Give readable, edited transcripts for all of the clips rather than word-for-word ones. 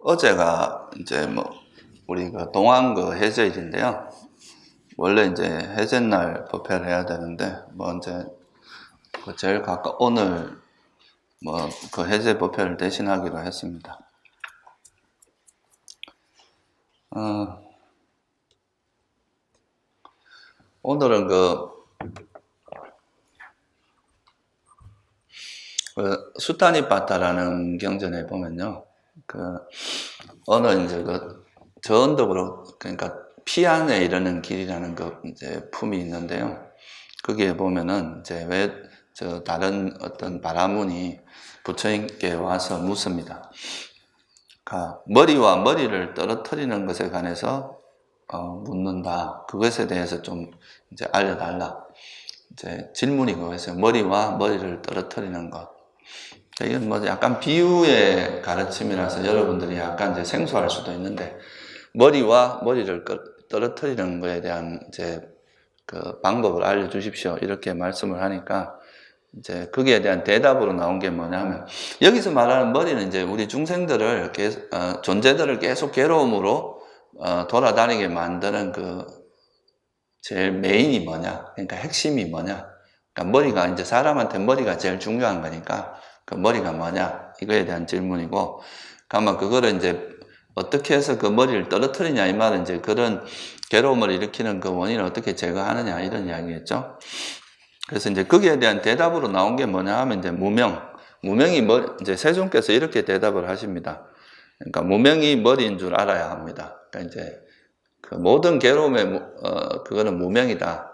어제가 이제 우리 그 동안 그 해제일인데요. 원래 이제 해제날 법회를 해야 되는데 이제 그 제일 오늘 그 해제 법회를 대신하기로 했습니다. 오늘은 수타니파타라는 경전에 보면요. 어느 이제 저 언덕으로, 그러니까 피 안에 이르는 길이라는 이제 품이 있는데요. 거기에 보면은 이제 다른 어떤 바라문이 부처님께 와서 묻습니다. 머리와 머리를 떨어뜨리는 것에 관해서 묻는다. 그것에 대해서 좀 이제 알려달라. 이제 질문이 그거였어요. 머리와 머리를 떨어뜨리는 것. 이건 약간 비유의 가르침이라서 여러분들이 약간 이제 생소할 수도 있는데, 머리와 머리를 떨어뜨리는 것에 대한 이제 그 방법을 알려주십시오. 이렇게 말씀을 하니까, 이제 거기에 대한 대답으로 나온 게 뭐냐면, 여기서 말하는 머리는 이제 우리 중생들을, 존재들을 계속 괴로움으로 돌아다니게 만드는 제일 메인이 뭐냐? 그러니까 핵심이 뭐냐? 그러니까 머리가, 이제 사람한테 머리가 제일 중요한 거니까, 그 머리가 뭐냐? 이거에 대한 질문이고, 아마 그거를 이제 어떻게 해서 그 머리를 떨어뜨리냐, 이 말은 이제 그런 괴로움을 일으키는 그 원인을 어떻게 제거하느냐, 이런 이야기겠죠. 그래서 이제 거기에 대한 대답으로 나온 게 뭐냐 하면 이제 무명이 이제 세존께서 이렇게 대답을 하십니다. 그러니까 무명이 머리인 줄 알아야 합니다. 그러니까 이제 그 모든 괴로움의 그거는 무명이다.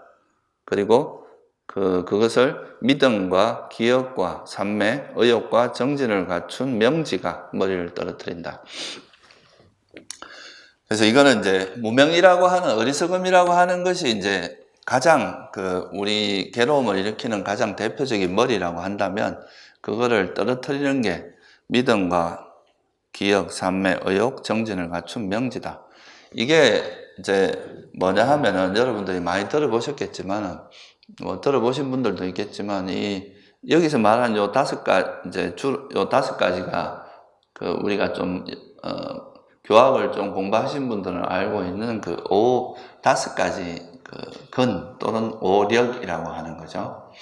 그리고 그것을 믿음과 기억과 삼매, 의욕과 정진을 갖춘 명지가 머리를 떨어뜨린다. 그래서 이거는 이제 무명이라고 하는, 어리석음이라고 하는 것이 이제 가장 우리 괴로움을 일으키는 가장 대표적인 머리라고 한다면, 그거를 떨어뜨리는 게 믿음과 기억, 삼매, 의욕, 정진을 갖춘 명지다. 이게 이제 뭐냐 하면은 여러분들이 많이 들어보셨겠지만은, 들어보신 분들도 있겠지만, 여기서 말한 요 다섯 가지가 우리가 좀 교학을 좀 공부하신 분들은 알고 있는 다섯 가지 근 또는 오력이라고 하는 거죠.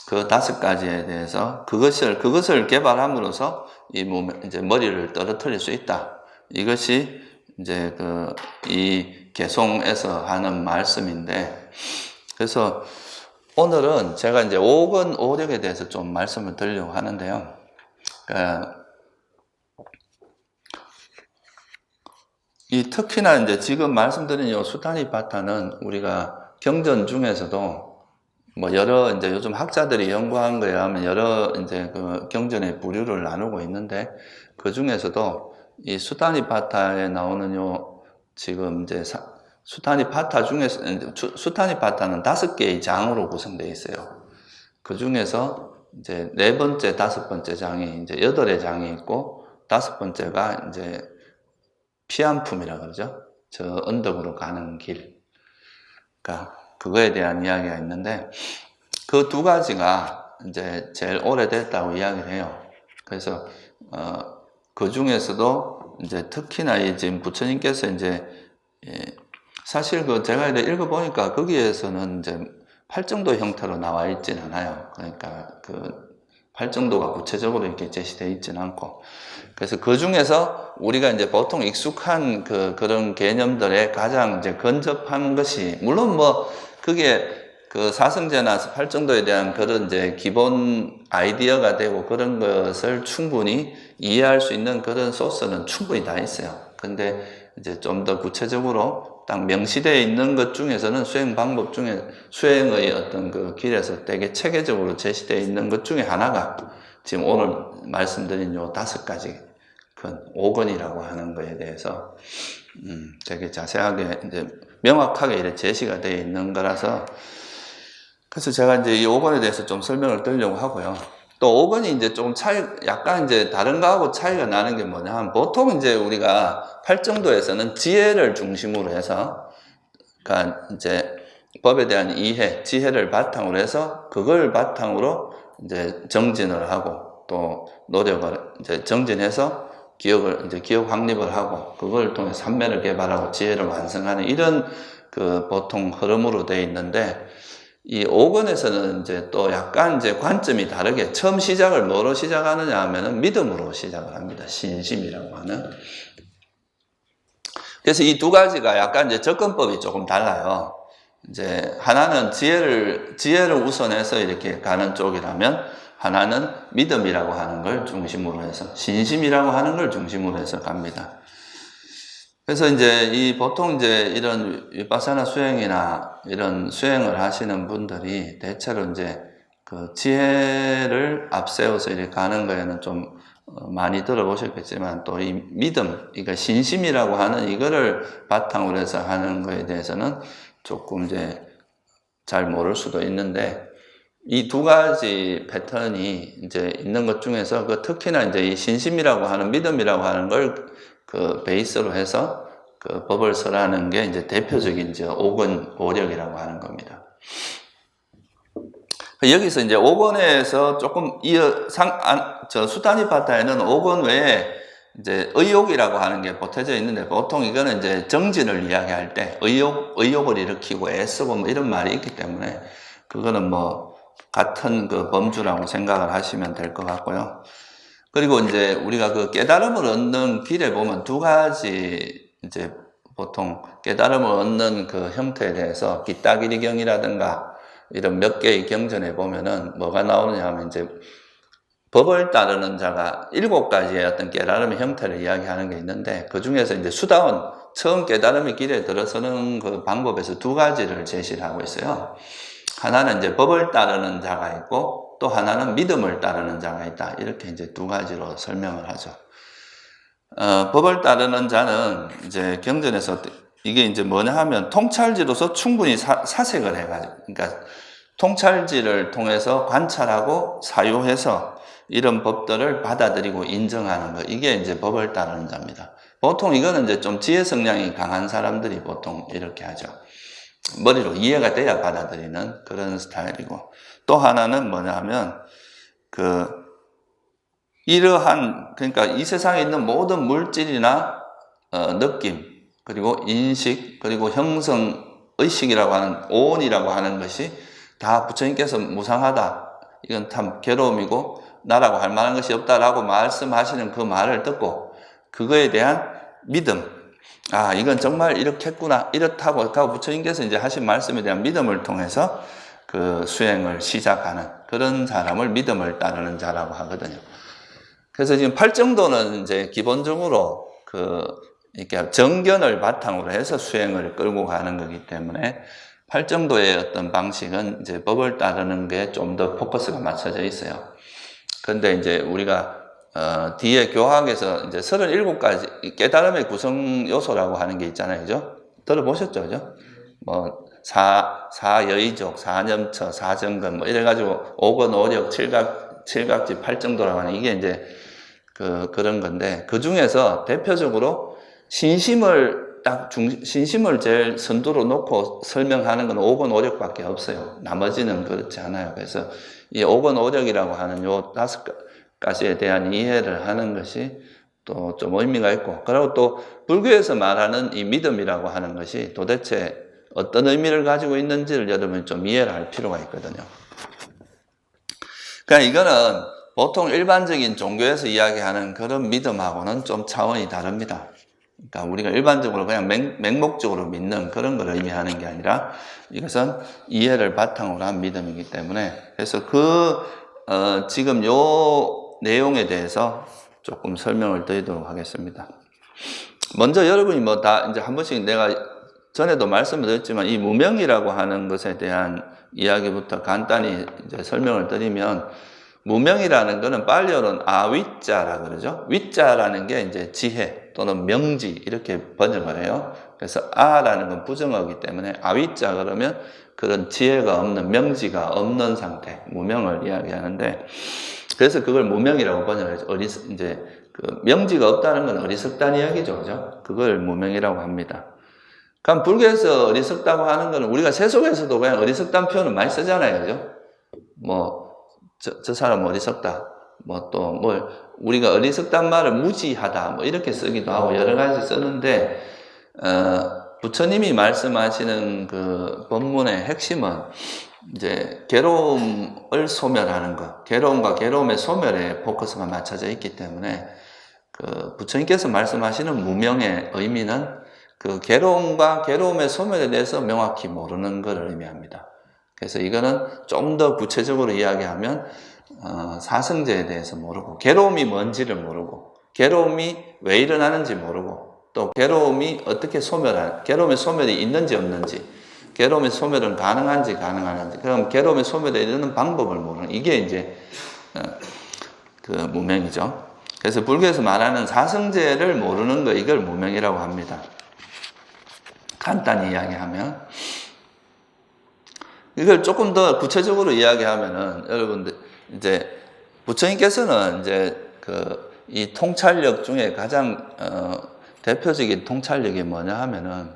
그 다섯 가지에 대해서 그것을 개발함으로써 이제 머리를 떨어뜨릴 수 있다. 이것이 이제 이 개송에서 하는 말씀인데, 그래서 오늘은 제가 이제 오근 오력에 대해서 좀 말씀을 드리려고 하는데요. 특히나 이제 지금 말씀드린 이 수타니파타는 우리가 경전 중에서도 여러 이제 요즘 학자들이 연구한 거에 하면 여러 이제 경전의 부류를 나누고 있는데, 그 중에서도 이 수타니파타에 나오는 지금 이제 수타니파타 중에서, 수타니파타는 5개의 장으로 구성되어 있어요. 그 중에서 이제 4번째, 5번째 장이 이제 8의 장이 있고, 5번째가 이제 피안품이라 그러죠. 저 언덕으로 가는 길. 그러니까 그거에 대한 이야기가 있는데, 그 2가지가 이제 제일 오래됐다고 이야기를 해요. 그래서 그 중에서도 이제 특히나 지금 부처님께서 이제 사실 제가 읽어보니까 거기에서는 이제 팔정도 형태로 나와 있진 않아요. 그러니까 팔정도가 구체적으로 이렇게 제시되어 있지는 않고, 그래서 그 중에서 우리가 이제 보통 익숙한 그런 개념들에 가장 이제 근접한 것이, 물론 그게 사성제나 팔정도에 대한 그런 이제 기본 아이디어가 되고 그런 것을 충분히 이해할 수 있는 그런 소스는 충분히 다 있어요. 근데 이제 좀 더 구체적으로 딱 명시되어 있는 것 중에서는 수행 방법 중에, 수행의 어떤 길에서 되게 체계적으로 제시되어 있는 것 중에 하나가 지금 오늘 말씀드린 5가지 오건이라고 하는 거에 대해서 되게 자세하게 이제 명확하게 이렇게 제시가 되어 있는 거라서, 그래서 제가 이제 이 오건에 대해서 좀 설명을 드리려고 하고요. 또 오건이 이제 좀 약간 이제 다른 거하고 차이가 나는 게 뭐냐 하면, 보통 이제 우리가 팔정도에서는 지혜를 중심으로 해서, 그러니까 이제 법에 대한 이해, 지혜를 바탕으로 해서 그걸 바탕으로 이제 정진을 하고 또 노력을 이제 정진해서 기억 확립을 하고, 그걸 통해 삼매를 개발하고 지혜를 완성하는 이런 그 보통 흐름으로 되어 있는데, 이 5권에서는 이제 또 약간 이제 관점이 다르게 처음 시작을 뭐로 시작하느냐 하면은 믿음으로 시작을 합니다. 신심이라고 하는. 그래서 이 두 가지가 약간 이제 접근법이 조금 달라요. 이제 하나는 지혜를 우선해서 이렇게 가는 쪽이라면 하나는 믿음이라고 하는 걸 중심으로 해서 신심이라고 하는 걸 중심으로 해서 갑니다. 그래서 이제 보통 이제 이런 위파사나 수행이나 이런 수행을 하시는 분들이 대체로 이제 그 지혜를 앞세워서 이렇게 가는 거에는 좀 많이 들어보셨겠지만 또 이 믿음, 그러니까 신심이라고 하는 이거를 바탕으로 해서 하는 거에 대해서는 조금 이제 잘 모를 수도 있는데 이 두 가지 패턴이 이제 있는 것 중에서 그 특히나 이제 이 신심이라고 하는 믿음이라고 하는 걸 그 베이스로 해서 그 법을 설하는 게 이제 대표적인 이제 5권 오력이라고 하는 겁니다. 여기서 이제 5권에서 조금 수타니파타에는 5권 외에 이제 의욕이라고 하는 게 보태져 있는데 보통 이거는 이제 정진을 이야기할 때 의욕을 일으키고 애쓰고 뭐 이런 말이 있기 때문에 그거는 뭐 같은 그 범주라고 생각을 하시면 될 것 같고요. 그리고 이제 우리가 그 깨달음을 얻는 길에 보면 두 가지 이제 보통 깨달음을 얻는 그 형태에 대해서 기타기리경이라든가 이런 몇 개의 경전에 보면은 뭐가 나오느냐 하면 이제 법을 따르는 자가 7가지의 어떤 깨달음의 형태를 이야기하는 게 있는데 그 중에서 이제 수다원 처음 깨달음의 길에 들어서는 그 방법에서 두 가지를 제시를 하고 있어요. 하나는 이제 법을 따르는 자가 있고 또 하나는 믿음을 따르는 자가 있다. 이렇게 이제 두 가지로 설명을 하죠. 법을 따르는 자는 이제 경전에서 이게 이제 뭐냐 하면 통찰지로서 충분히 사색을 해가지고, 그러니까 통찰지를 통해서 관찰하고 사유해서 이런 법들을 받아들이고 인정하는 것. 이게 이제 법을 따르는 자입니다. 보통 이거는 이제 좀 지혜 성향이 강한 사람들이 보통 이렇게 하죠. 머리로 이해가 돼야 받아들이는 그런 스타일이고 또 하나는 뭐냐 하면 그러니까 이 세상에 있는 모든 물질이나 느낌 그리고 인식 그리고 형성 의식이라고 하는 오온이라고 하는 것이 다 부처님께서 무상하다 이건 참 괴로움이고 나라고 할 만한 것이 없다라고 말씀하시는 그 말을 듣고 그거에 대한 믿음 이건 정말 이렇겠구나, 이렇다고 부처님께서 이제 하신 말씀에 대한 믿음을 통해서 그 수행을 시작하는 그런 사람을 믿음을 따르는 자라고 하거든요. 그래서 지금 팔정도는 이제 기본적으로 이렇게 정견을 바탕으로 해서 수행을 끌고 가는 거기 때문에 팔정도의 어떤 방식은 이제 법을 따르는 게 좀 더 포커스가 맞춰져 있어요. 근데 이제 우리가 뒤에 교학에서 이제 37가지 깨달음의 구성 요소라고 하는 게 있잖아요. 그죠? 들어보셨죠? 그죠? 뭐, 사여의족, 사념처, 사정근, 뭐, 이래가지고, 5권, 5력, 칠각지, 팔정도라고 하는 이게 이제 그런 건데, 그 중에서 대표적으로 신심을 제일 선두로 놓고 설명하는 건 5권, 5력밖에 없어요. 나머지는 그렇지 않아요. 그래서 이 5권, 5력이라고 하는 요 5가지에 대한 이해를 하는 것이 또 좀 의미가 있고, 그리고 또 불교에서 말하는 이 믿음이라고 하는 것이 도대체 어떤 의미를 가지고 있는지를 여러분이 좀 이해를 할 필요가 있거든요. 그러니까 이거는 보통 일반적인 종교에서 이야기하는 그런 믿음하고는 좀 차원이 다릅니다. 그러니까 우리가 일반적으로 그냥 맹목적으로 믿는 그런 걸 의미하는 게 아니라 이것은 이해를 바탕으로 한 믿음이기 때문에 그래서 지금 요 내용에 대해서 조금 설명을 드리도록 하겠습니다. 먼저 여러분이 뭐 다 이제 한 번씩 내가 전에도 말씀을 드렸지만 이 무명이라고 하는 것에 대한 이야기부터 간단히 이제 설명을 드리면 무명이라는 것은 빨리어는 아위자라 그러죠. 위자라는 게 이제 지혜 또는 명지 이렇게 번역을 해요. 그래서 아라는 건 부정어이기 때문에 아위자 그러면 그런 지혜가 없는 명지가 없는 상태 무명을 이야기하는데 그래서 그걸 무명이라고 번역을 해서 이제 명지가 없다는 건 어리석다는 이야기죠. 그죠? 그걸 무명이라고 합니다. 그럼 불교에서 어리석다고 하는 건 우리가 세속에서도 그냥 어리석다는 표현을 많이 쓰잖아요. 그죠? 뭐 저 사람 어리석다. 뭐 또 우리가 어리석단 말을 무지하다 뭐 이렇게 쓰기도 하고 여러 가지 쓰는데 부처님이 말씀하시는 그 법문의 핵심은 이제 괴로움을 소멸하는 것, 괴로움과 괴로움의 소멸에 포커스가 맞춰져 있기 때문에 그 부처님께서 말씀하시는 무명의 의미는 그 괴로움과 괴로움의 소멸에 대해서 명확히 모르는 것을 의미합니다. 그래서 이거는 좀 더 구체적으로 이야기하면 사성제에 대해서 모르고, 괴로움이 뭔지를 모르고, 괴로움이 왜 일어나는지 모르고, 또 괴로움이 어떻게 괴로움의 소멸이 있는지 없는지, 괴로움의 소멸은 가능한지 그럼 괴로움의 소멸에 이르는 방법을 모르는, 이게 이제 그 무명이죠. 그래서 불교에서 말하는 사성제를 모르는 거, 이걸 무명이라고 합니다. 간단히 이야기하면. 이걸 조금 더 구체적으로 이야기하면은, 여러분들, 이제, 부처님께서는 이제, 이 통찰력 중에 가장, 대표적인 통찰력이 뭐냐 하면은,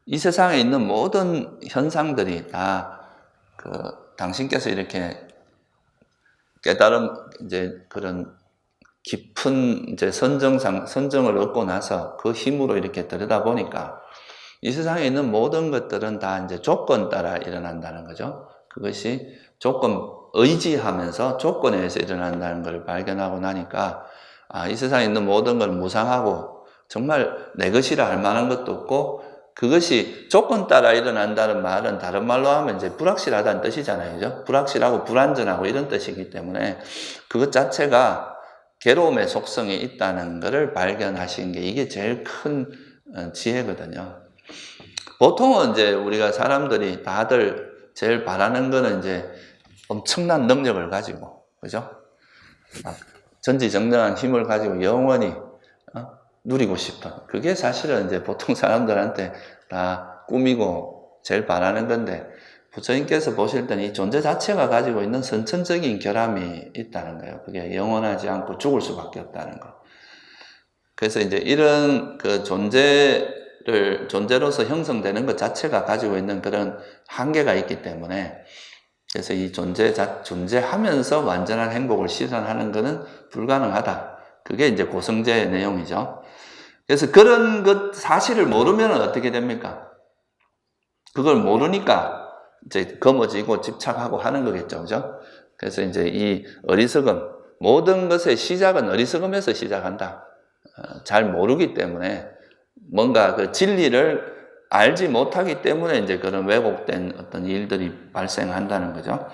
이 세상에 있는 모든 현상들이 다, 당신께서 이렇게 깨달음, 이제 그런 깊은 이제 선정을 얻고 나서 그 힘으로 이렇게 들여다보니까, 이 세상에 있는 모든 것들은 다 이제 조건 따라 일어난다는 거죠. 그것이 의지하면서 조건에 의해서 일어난다는 것을 발견하고 나니까, 이 세상에 있는 모든 건 무상하고, 정말 내 것이라 할 만한 것도 없고, 그것이 조건 따라 일어난다는 말은 다른 말로 하면 이제 불확실하다는 뜻이잖아요. 그죠? 불확실하고 불안전하고 이런 뜻이기 때문에, 그것 자체가 괴로움의 속성이 있다는 것을 발견하신 게 이게 제일 큰 지혜거든요. 보통은 이제 우리가 사람들이 다들 제일 바라는 거는 이제 엄청난 능력을 가지고, 그죠? 전지전능한 힘을 가지고 영원히 누리고 싶은. 그게 사실은 이제 보통 사람들한테 다 꿈이고 제일 바라는 건데, 부처님께서 보실 때는 이 존재 자체가 가지고 있는 선천적인 결함이 있다는 거예요. 그게 영원하지 않고 죽을 수밖에 없다는 거. 그래서 이제 이런 그 존재로서 형성되는 것 자체가 가지고 있는 그런 한계가 있기 때문에, 그래서 이 존재하면서 완전한 행복을 실현하는 것은 불가능하다. 그게 이제 고성제의 내용이죠. 그래서 그런 것 사실을 모르면 어떻게 됩니까? 그걸 모르니까 이제 거머쥐고 집착하고 하는 거겠죠. 그죠? 그래서 이제 이 어리석음, 모든 것의 시작은 어리석음에서 시작한다. 잘 모르기 때문에, 뭔가 그 진리를 알지 못하기 때문에 이제 그런 왜곡된 어떤 일들이 발생한다는 거죠.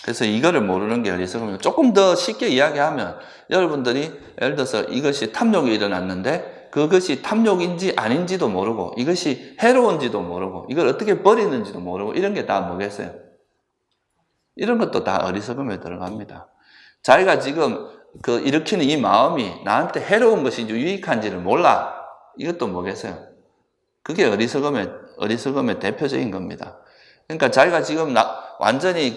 그래서 이거를 모르는 게 어리석음이고, 조금 더 쉽게 이야기하면, 여러분들이 예를 들어서 이것이 탐욕이 일어났는데 그것이 탐욕인지 아닌지도 모르고, 이것이 해로운지도 모르고, 이걸 어떻게 버리는지도 모르고, 이런 게 다 뭐겠어요? 이런 것도 다 어리석음에 들어갑니다. 자기가 지금 일으키는 이 마음이 나한테 해로운 것인지 유익한지를 몰라. 이것도 뭐겠어요? 그게 어리석음의 대표적인 겁니다. 그러니까 자기가 지금 완전히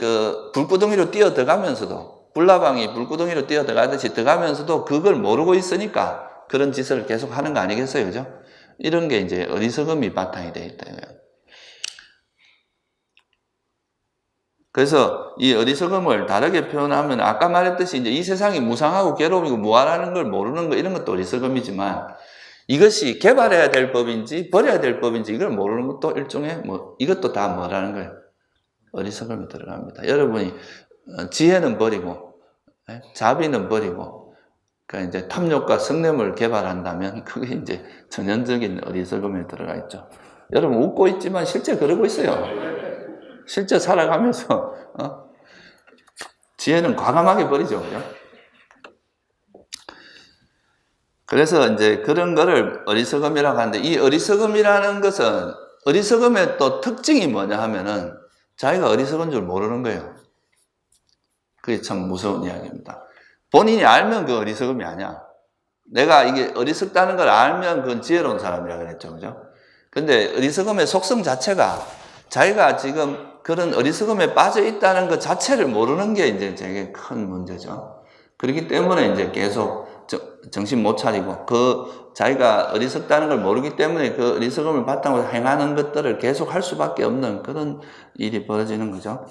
불구덩이로 뛰어 들어가면서도, 불나방이 불구덩이로 뛰어 들어가듯이 들어가면서도 그걸 모르고 있으니까 그런 짓을 계속 하는 거 아니겠어요? 그죠? 이런 게 이제 어리석음이 바탕이 되어 있다. 그래서 이 어리석음을 다르게 표현하면, 아까 말했듯이 이제 이 세상이 무상하고 괴로움이고 무한하는 걸 모르는 거, 이런 것도 어리석음이지만, 이것이 개발해야 될 법인지 버려야 될 법인지 이걸 모르는 것도 일종의 이것도 다 뭐라는 거예요? 어리석음이 들어갑니다. 여러분이 지혜는 버리고 자비는 버리고 그러니까 이제 탐욕과 성냄을 개발한다면 그게 이제 전형적인 어리석음에 들어가 있죠. 여러분 웃고 있지만 실제 그러고 있어요. 실제 살아가면서 지혜는 과감하게 버리죠. 그죠? 그래서 이제 그런 거를 어리석음이라고 하는데, 이 어리석음이라는 것은, 어리석음의 또 특징이 뭐냐 하면은 자기가 어리석은 줄 모르는 거예요. 그게 참 무서운 이야기입니다. 본인이 알면 그 어리석음이 아니야. 내가 이게 어리석다는 걸 알면 그건 지혜로운 사람이라고 그랬죠. 그죠? 근데 어리석음의 속성 자체가 자기가 지금 그런 어리석음에 빠져 있다는 것 자체를 모르는 게 이제 되게 큰 문제죠. 그렇기 때문에 이제 계속 정신 못 차리고, 자기가 어리석다는 걸 모르기 때문에 그 어리석음을 바탕으로 행하는 것들을 계속 할 수밖에 없는 그런 일이 벌어지는 거죠.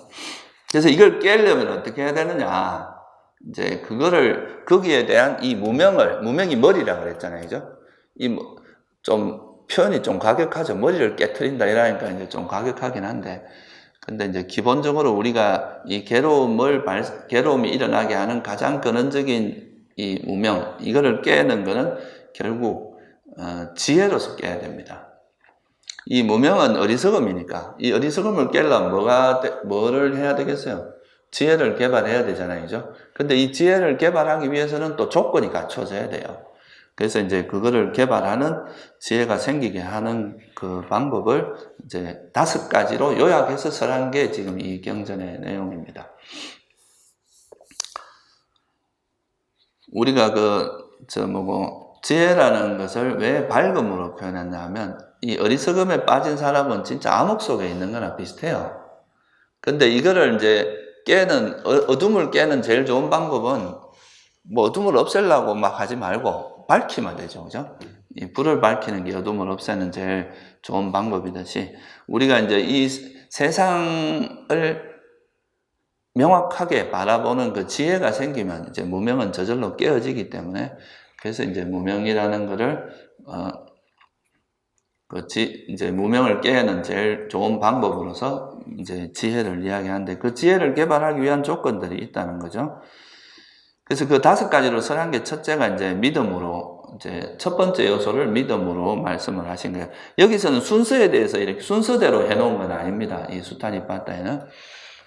그래서 이걸 깨려면 어떻게 해야 되느냐. 이제 그거를, 거기에 대한 이 무명이 머리라고 그랬잖아요. 그죠? 좀 표현이 좀 과격하죠. 머리를 깨트린다 이러니까 이제 좀 과격하긴 한데. 근데 이제 기본적으로 우리가 이 괴로움이 일어나게 하는 가장 근원적인 이 무명, 이거를 깨는 거는 결국, 지혜로서 깨야 됩니다. 이 무명은 어리석음이니까, 이 어리석음을 깨려면 뭐를 해야 되겠어요? 지혜를 개발해야 되잖아요. 그죠? 근데 이 지혜를 개발하기 위해서는 또 조건이 갖춰져야 돼요. 그래서 이제 그거를 개발하는 지혜가 생기게 하는 그 방법을 이제 5가지로 요약해서 설한 게 지금 이 경전의 내용입니다. 우리가 지혜라는 것을 왜 밝음으로 표현했냐 하면, 이 어리석음에 빠진 사람은 진짜 암흑 속에 있는 거나 비슷해요. 근데 이거를 이제 어둠을 깨는 제일 좋은 방법은, 뭐 어둠을 없애려고 막 하지 말고 밝히면 되죠. 그죠? 이 불을 밝히는 게 어둠을 없애는 제일 좋은 방법이듯이, 우리가 이제 이 세상을 명확하게 바라보는 그 지혜가 생기면 이제 무명은 저절로 깨어지기 때문에, 그래서 이제 무명이라는 거를, 이제 무명을 깨는 제일 좋은 방법으로서 이제 지혜를 이야기하는데, 그 지혜를 개발하기 위한 조건들이 있다는 거죠. 그래서 그 5가지로 설한 게, 첫째가 이제 믿음으로, 이제 첫 번째 요소를 믿음으로 말씀을 하신 거예요. 여기서는 순서에 대해서 이렇게 순서대로 해놓은 건 아닙니다. 이 수타니파타에는.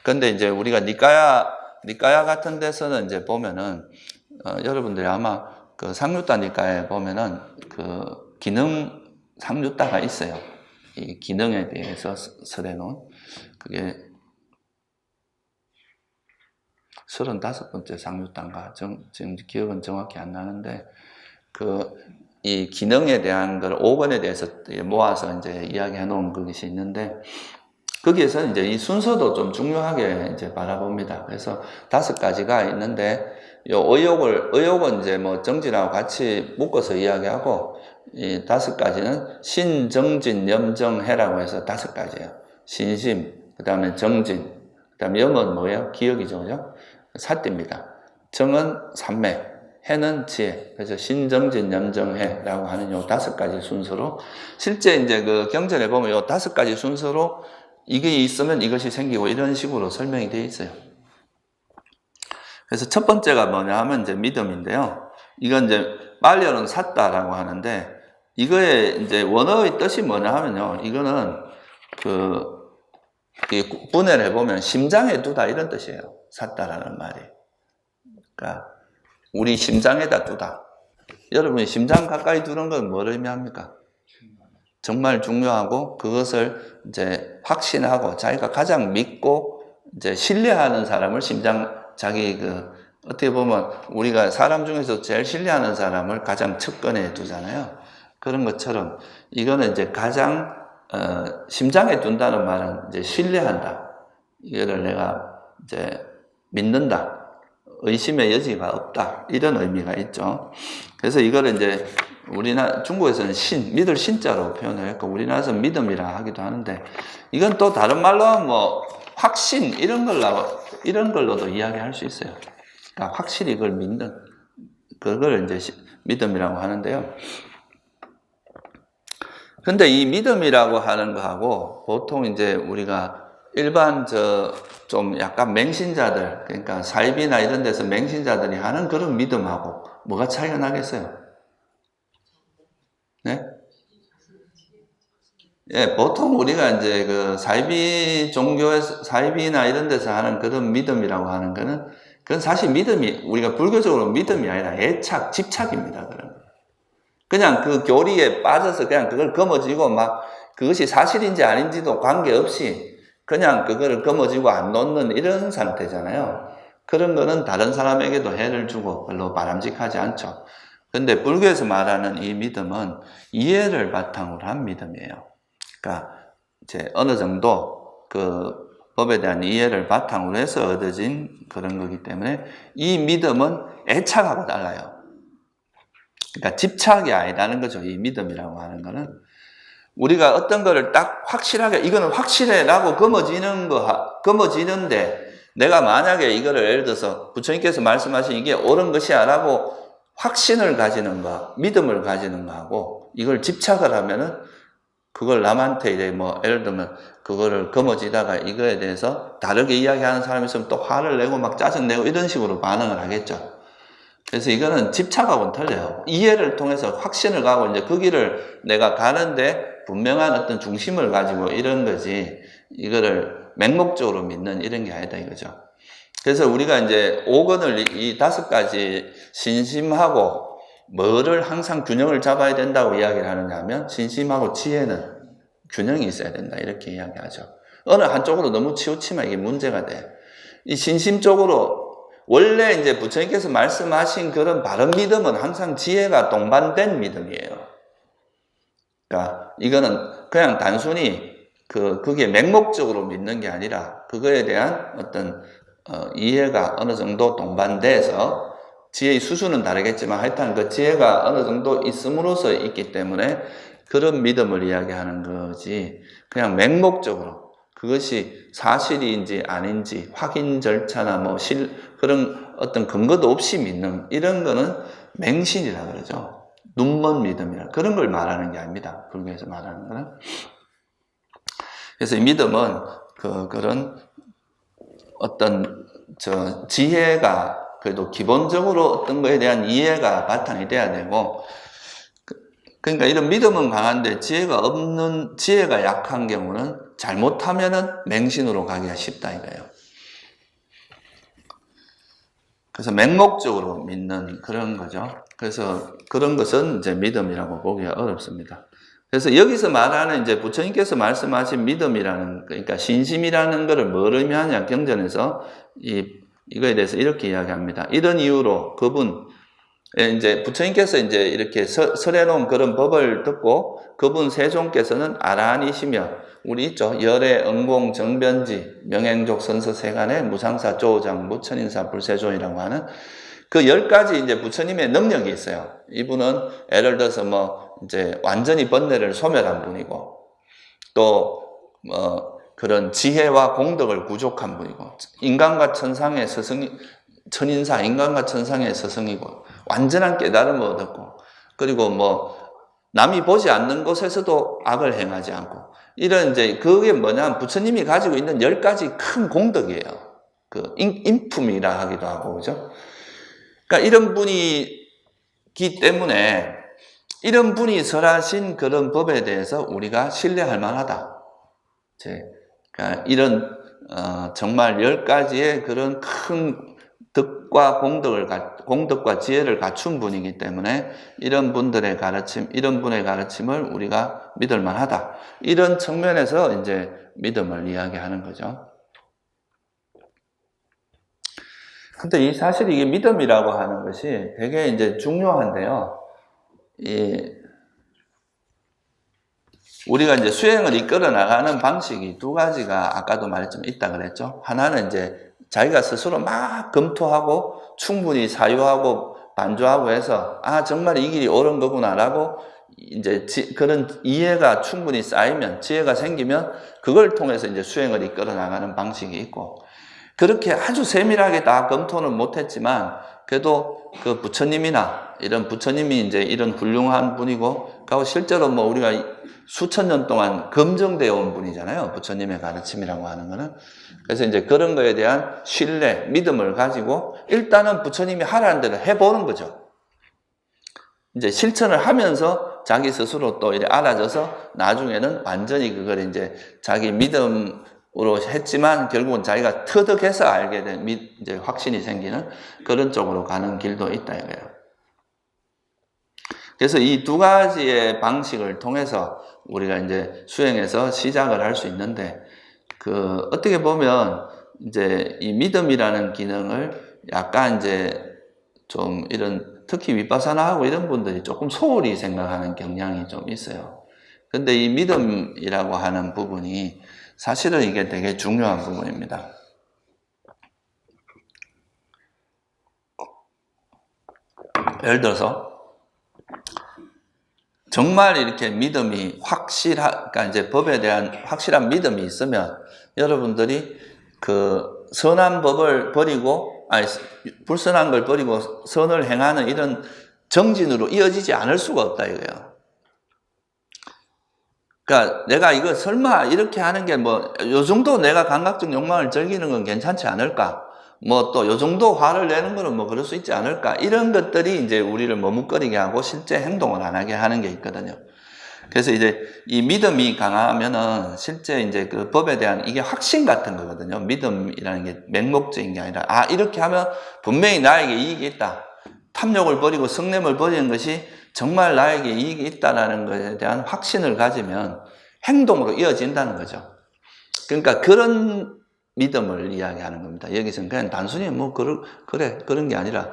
근데 이제 우리가 니까야 같은 데서는 이제 보면은, 여러분들이 아마 그 상류타 니까에 보면은 그 기능 상류타가 있어요. 이 기능에 대해서 설해놓은. 그게 35번째 상류타인가, 지금 기억은 정확히 안 나는데, 이 기능에 대한 걸 5권에 대해서 모아서 이제 이야기해 놓은 것이 있는데, 거기에서 이제 이 순서도 좀 중요하게 이제 바라봅니다. 그래서 5가지가 있는데, 의욕은 이제 뭐 정진하고 같이 묶어서 이야기하고, 이 5가지는 신정진 염정해라고 해서 5가지예요. 신심, 그 다음에 정진, 그 다음에 염은 뭐예요? 기억이죠, 그죠? 사띠입니다. 정은 삼매, 해는 지혜. 그래서 신정진 염정해라고 하는 요 5가지 순서로, 실제 이제 그 경전에 보면 요 5가지 순서로 이게 있으면 이것이 생기고 이런 식으로 설명이 되어 있어요. 그래서 첫 번째가 뭐냐 하면 이제 믿음인데요. 이건 이제 말려는 샀다라고 하는데, 이거의 이제 원어의 뜻이 뭐냐 하면요. 이거는 분해를 해보면 심장에 두다 이런 뜻이에요. 샀다라는 말이. 그러니까 우리 심장에다 두다. 여러분이 심장 가까이 두는 건 뭘 의미합니까? 정말 중요하고, 그것을 이제 확신하고 자기가 가장 믿고 이제 신뢰하는 사람을 어떻게 보면 우리가 사람 중에서 제일 신뢰하는 사람을 가장 측근에 두잖아요. 그런 것처럼 이거는 이제 가장 심장에 둔다는 말은 이제 신뢰한다. 이거를 내가 이제 믿는다. 의심의 여지가 없다. 이런 의미가 있죠. 그래서 이거를 이제 중국에서는 믿을 신자로 표현을 했고, 우리나라에서는 믿음이라 하기도 하는데, 이건 또 다른 말로 뭐 확신 이런 걸로도 이야기할 수 있어요. 그러니까 확실히 그걸 믿는, 그걸 이제 믿음이라고 하는데요. 근데 이 믿음이라고 하는 거하고 보통 이제 우리가 일반 좀 약간 맹신자들, 그러니까 사입이나 이런 데서 맹신자들이 하는 그런 믿음하고 뭐가 차이가 나겠어요? 네? 예, 보통 우리가 이제 사이비나 이런 데서 하는 그런 믿음이라고 하는 거는, 그건 사실 우리가 불교적으로 믿음이 아니라 집착입니다. 그냥 그 교리에 빠져서 그냥 그걸 거머쥐고 그것이 사실인지 아닌지도 관계없이 그냥 그거를 거머쥐고 안 놓는 이런 상태잖아요. 그런 거는 다른 사람에게도 해를 주고 별로 바람직하지 않죠. 근데 불교에서 말하는 이 믿음은 이해를 바탕으로 한 믿음이에요. 그러니까 이제 어느 정도 그 법에 대한 이해를 바탕으로 해서 얻어진 그런 거기 때문에, 이 믿음은 애착하고 달라요. 그러니까 집착이 아니라는 거죠. 이 믿음이라고 하는 거는 우리가 어떤 거를 딱 확실하게 이거는 확실해라고 거머쥐는데, 내가 만약에 이거를 예를 들어서 부처님께서 말씀하신 이게 옳은 것이야 라고 확신을 가지는 거, 믿음을 가지는 거하고 이걸 집착을 하면은 그걸 남한테 이제 뭐 예를 들면 그거를 거머쥐다가 이거에 대해서 다르게 이야기하는 사람이 있으면 또 화를 내고 막 짜증내고 이런 식으로 반응을 하겠죠. 그래서 이거는 집착하고는 틀려요. 이해를 통해서 확신을 가고 이제 그 길을 내가 가는데 분명한 어떤 중심을 가지고 이런 거지 이거를 맹목적으로 믿는 이런 게 아니다 이거죠. 그래서 우리가 이제 5권을 이 5가지 신심하고 뭐를 항상 균형을 잡아야 된다고 이야기를 하느냐 하면 신심하고 지혜는 균형이 있어야 된다 이렇게 이야기하죠. 어느 한쪽으로 너무 치우치면 이게 문제가 돼. 이 신심 쪽으로 원래 이제 부처님께서 말씀하신 그런 바른 믿음은 항상 지혜가 동반된 믿음이에요. 그러니까 이거는 그냥 단순히 그게 맹목적으로 믿는 게 아니라 그거에 대한 어떤 이해가 어느 정도 동반돼서 지혜의 수준은 다르겠지만 하여튼 그 지혜가 어느 정도 있음으로써 있기 때문에 그런 믿음을 이야기하는 거지 그냥 맹목적으로 그것이 사실인지 아닌지 확인 절차나 뭐 그런 어떤 근거도 없이 믿는 이런 거는 맹신이라 그러죠. 눈먼 믿음이라 그런 걸 말하는 게 아닙니다. 불교에서 말하는 거는. 그래서 이 믿음은 그런 어떤 지혜가 그래도 기본적으로 어떤 거에 대한 이해가 바탕이 돼야 되고 그러니까 이런 믿음은 강한데 지혜가 약한 경우는 잘못하면은 맹신으로 가기가 쉽다 이거예요. 그래서 맹목적으로 믿는 그런 거죠. 그래서 그런 것은 이제 믿음이라고 보기가 어렵습니다. 그래서 여기서 말하는 이제 부처님께서 말씀하신 믿음이라는 그러니까 신심이라는 것을 뭘 의미하냐 경전에서 이거에 대해서 이렇게 이야기합니다. 이런 이유로 그분 이제 부처님께서 이제 이렇게 설해놓은 그런 법을 듣고 그분 세종께서는 아라한이시며 우리 있죠. 열애, 응공, 정변지, 명행족, 선서세간의 무상사, 조장, 무천인사, 불세존이라고 하는 그 10가지 이제 부처님의 능력이 있어요. 이분은 예를 들어서 뭐 이제 완전히 번뇌를 소멸한 분이고 또 그런 지혜와 공덕을 구족한 분이고 인간과 천상의 천인사, 인간과 천상의 스승이고 완전한 깨달음을 얻었고 그리고 뭐 남이 보지 않는 곳에서도 악을 행하지 않고 이런 이제 그게 뭐냐면 부처님이 가지고 있는 10가지 큰 공덕이에요. 그 인품이라 하기도 하고 그죠? 그러니까 이런 분이기 때문에 이런 분이 설하신 그런 법에 대해서 우리가 신뢰할 만하다. 그러니까 이런 정말 10가지의 그런 큰 덕과 공덕과 지혜를 갖춘 분이기 때문에 이런 분들의 가르침, 이런 분의 가르침을 우리가 믿을 만하다. 이런 측면에서 이제 믿음을 이야기하는 거죠. 근데 사실 이게 믿음이라고 하는 것이 되게 이제 중요한데요. 우리가 이제 수행을 이끌어 나가는 방식이 2가지가 아까도 말했지만 있다 그랬죠. 하나는 이제 자기가 스스로 막 검토하고 충분히 사유하고 반조하고 해서 정말 이 길이 옳은 거구나라고 이제 그런 이해가 충분히 쌓이면 지혜가 생기면 그걸 통해서 이제 수행을 이끌어 나가는 방식이 있고 그렇게 아주 세밀하게 다 검토는 못했지만 그래도 그 부처님이나 이런 부처님이 이제 이런 훌륭한 분이고 그리고 실제로 뭐 우리가 수천 년 동안 검증되어 온 분이잖아요. 부처님의 가르침이라고 하는 거는. 그래서 이제 그런 거에 대한 신뢰, 믿음을 가지고 일단은 부처님이 하라는 대로 해보는 거죠. 이제 실천을 하면서 자기 스스로 또 이렇게 알아져서 나중에는 완전히 그걸 이제 자기 믿음으로 했지만 결국은 자기가 터득해서 알게 된 이제 확신이 생기는 그런 쪽으로 가는 길도 있다 이거예요. 그래서 이 2가지의 방식을 통해서 우리가 이제 수행에서 시작을 할 수 있는데, 어떻게 보면 이제 이 믿음이라는 기능을 약간 이제 좀 이런 특히 윗바사나하고 이런 분들이 조금 소홀히 생각하는 경향이 좀 있어요. 근데 이 믿음이라고 하는 부분이 사실은 이게 되게 중요한 부분입니다. 예를 들어서 정말 이렇게 믿음이 그러니까 이제 법에 대한 확실한 믿음이 있으면 여러분들이 선한 법을 버리고, 아니, 불선한 걸 버리고 선을 행하는 이런 정진으로 이어지지 않을 수가 없다 이거예요. 그러니까 내가 이거 설마 이렇게 하는 게 뭐, 요 정도 내가 감각적 욕망을 즐기는 건 괜찮지 않을까? 뭐 또 요 정도 화를 내는 거는 뭐 그럴 수 있지 않을까? 이런 것들이 이제 우리를 머뭇거리게 하고 실제 행동을 안 하게 하는 게 있거든요. 그래서 이제 이 믿음이 강하면은 실제 이제 그 법에 대한 이게 확신 같은 거거든요. 믿음이라는 게 맹목적인 게 아니라, 아, 이렇게 하면 분명히 나에게 이익이 있다. 탐욕을 버리고 성냄을 버리는 것이 정말 나에게 이익이 있다는 것에 대한 확신을 가지면 행동으로 이어진다는 거죠. 그러니까 그런 믿음을 이야기하는 겁니다. 여기서는 그냥 단순히 뭐 그런 게 아니라,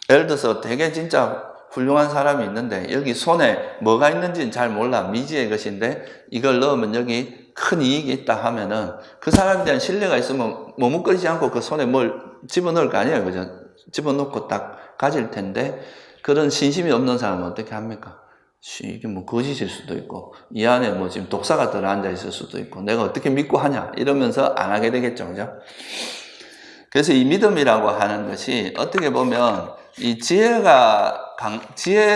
예를 들어서 되게 진짜 훌륭한 사람이 있는데 여기 손에 뭐가 있는지는 잘 몰라. 미지의 것인데 이걸 넣으면 여기 큰 이익이 있다 하면은 그 사람에 대한 신뢰가 있으면 머뭇거리지 않고 그 손에 뭘 집어넣을 거 아니에요. 그죠? 집어넣고 딱 가질 텐데 그런 신심이 없는 사람은 어떻게 합니까? 이게 뭐 거짓일 수도 있고 이 안에 뭐 지금 독사가 들어앉아 있을 수도 있고 내가 어떻게 믿고 하냐 이러면서 안 하게 되겠죠. 그죠? 그래서 이 믿음이라고 하는 것이 어떻게 보면 이 지혜의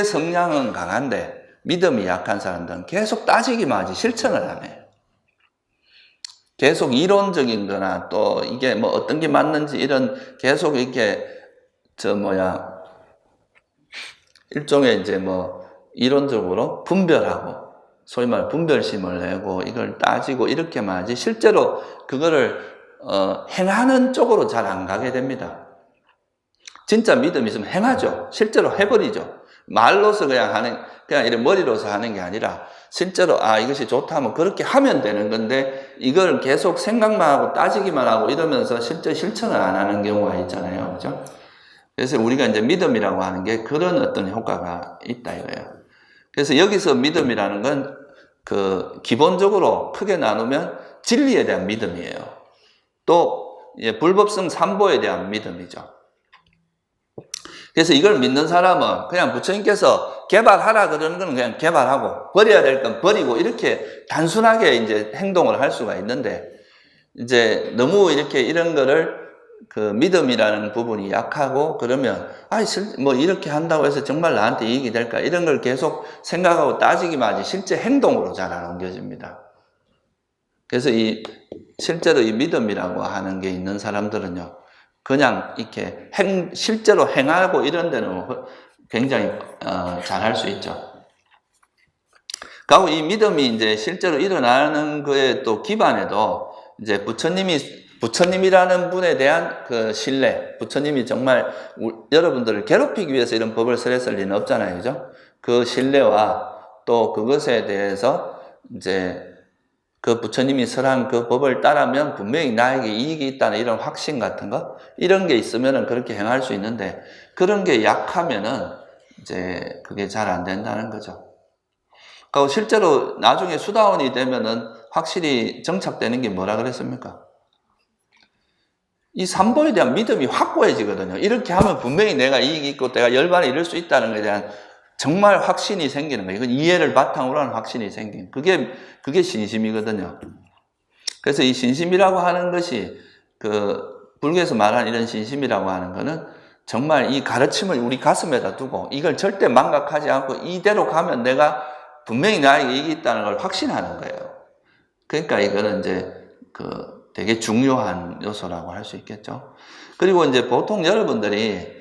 성향은 강한데 믿음이 약한 사람들은 계속 따지기만 하지 실천을 안 해요. 계속 이론적인 거나 또 이게 뭐 어떤 게 맞는지 이런 계속 이렇게 일종의 이제 뭐 이론적으로 분별하고 소위 말해 분별심을 내고 이걸 따지고 이렇게만 하지 실제로 그거를 행하는 쪽으로 잘 안 가게 됩니다. 진짜 믿음이 있으면 행하죠. 실제로 해버리죠. 말로서 그냥 이런 머리로서 하는 게 아니라 실제로 이것이 좋다 하면 그렇게 하면 되는 건데 이걸 계속 생각만 하고 따지기만 하고 이러면서 실제 실천을 안 하는 경우가 있잖아요. 그죠? 그래서 우리가 이제 믿음이라고 하는 게 그런 어떤 효과가 있다 이거예요. 그래서 여기서 믿음이라는 건 기본적으로 크게 나누면 진리에 대한 믿음이에요. 또 불법성 삼보에 대한 믿음이죠. 그래서 이걸 믿는 사람은 그냥 부처님께서 개발하라 그러는 건 그냥 개발하고 버려야 될 건 버리고 이렇게 단순하게 이제 행동을 할 수가 있는데 이제 너무 이렇게 이런 거를 믿음이라는 부분이 약하고 그러면 뭐 이렇게 한다고 해서 정말 나한테 이익이 될까 이런 걸 계속 생각하고 따지기만 하지 실제 행동으로 잘 안 옮겨집니다. 그래서 실제로 이 믿음이라고 하는 게 있는 사람들은요 그냥 이렇게 실제로 행하고 이런 데는 굉장히 잘 할 수 있죠. 그리고 이 믿음이 이제 실제로 일어나는 거에 또 기반에도 이제 부처님이라는 분에 대한 그 신뢰, 부처님이 정말 여러분들을 괴롭히기 위해서 이런 법을 설했을 리는 없잖아요. 그죠? 그 신뢰와 또 그것에 대해서 이제 그 부처님이 설한 그 법을 따르면 분명히 나에게 이익이 있다는 이런 확신 같은 거 이런 게 있으면은 그렇게 행할 수 있는데 그런 게 약하면은 이제 그게 잘 안 된다는 거죠. 그리고 실제로 나중에 수다원이 되면은 확실히 정착되는 게 뭐라 그랬습니까? 이 삼보에 대한 믿음이 확고해지거든요. 이렇게 하면 분명히 내가 이익이 있고 내가 열반에 이룰 수 있다는 것에 대한 정말 확신이 생기는 거예요. 이건 이해를 바탕으로 하는 확신이 생기는 그게 신심이거든요. 그래서 이 신심이라고 하는 것이 불교에서 말하는 이런 신심이라고 하는 거는 정말 이 가르침을 우리 가슴에다 두고 이걸 절대 망각하지 않고 이대로 가면 내가 분명히 나에게 이익이 있다는 걸 확신하는 거예요. 그러니까 이거는 이제 되게 중요한 요소라고 할 수 있겠죠. 그리고 이제 보통 여러분들이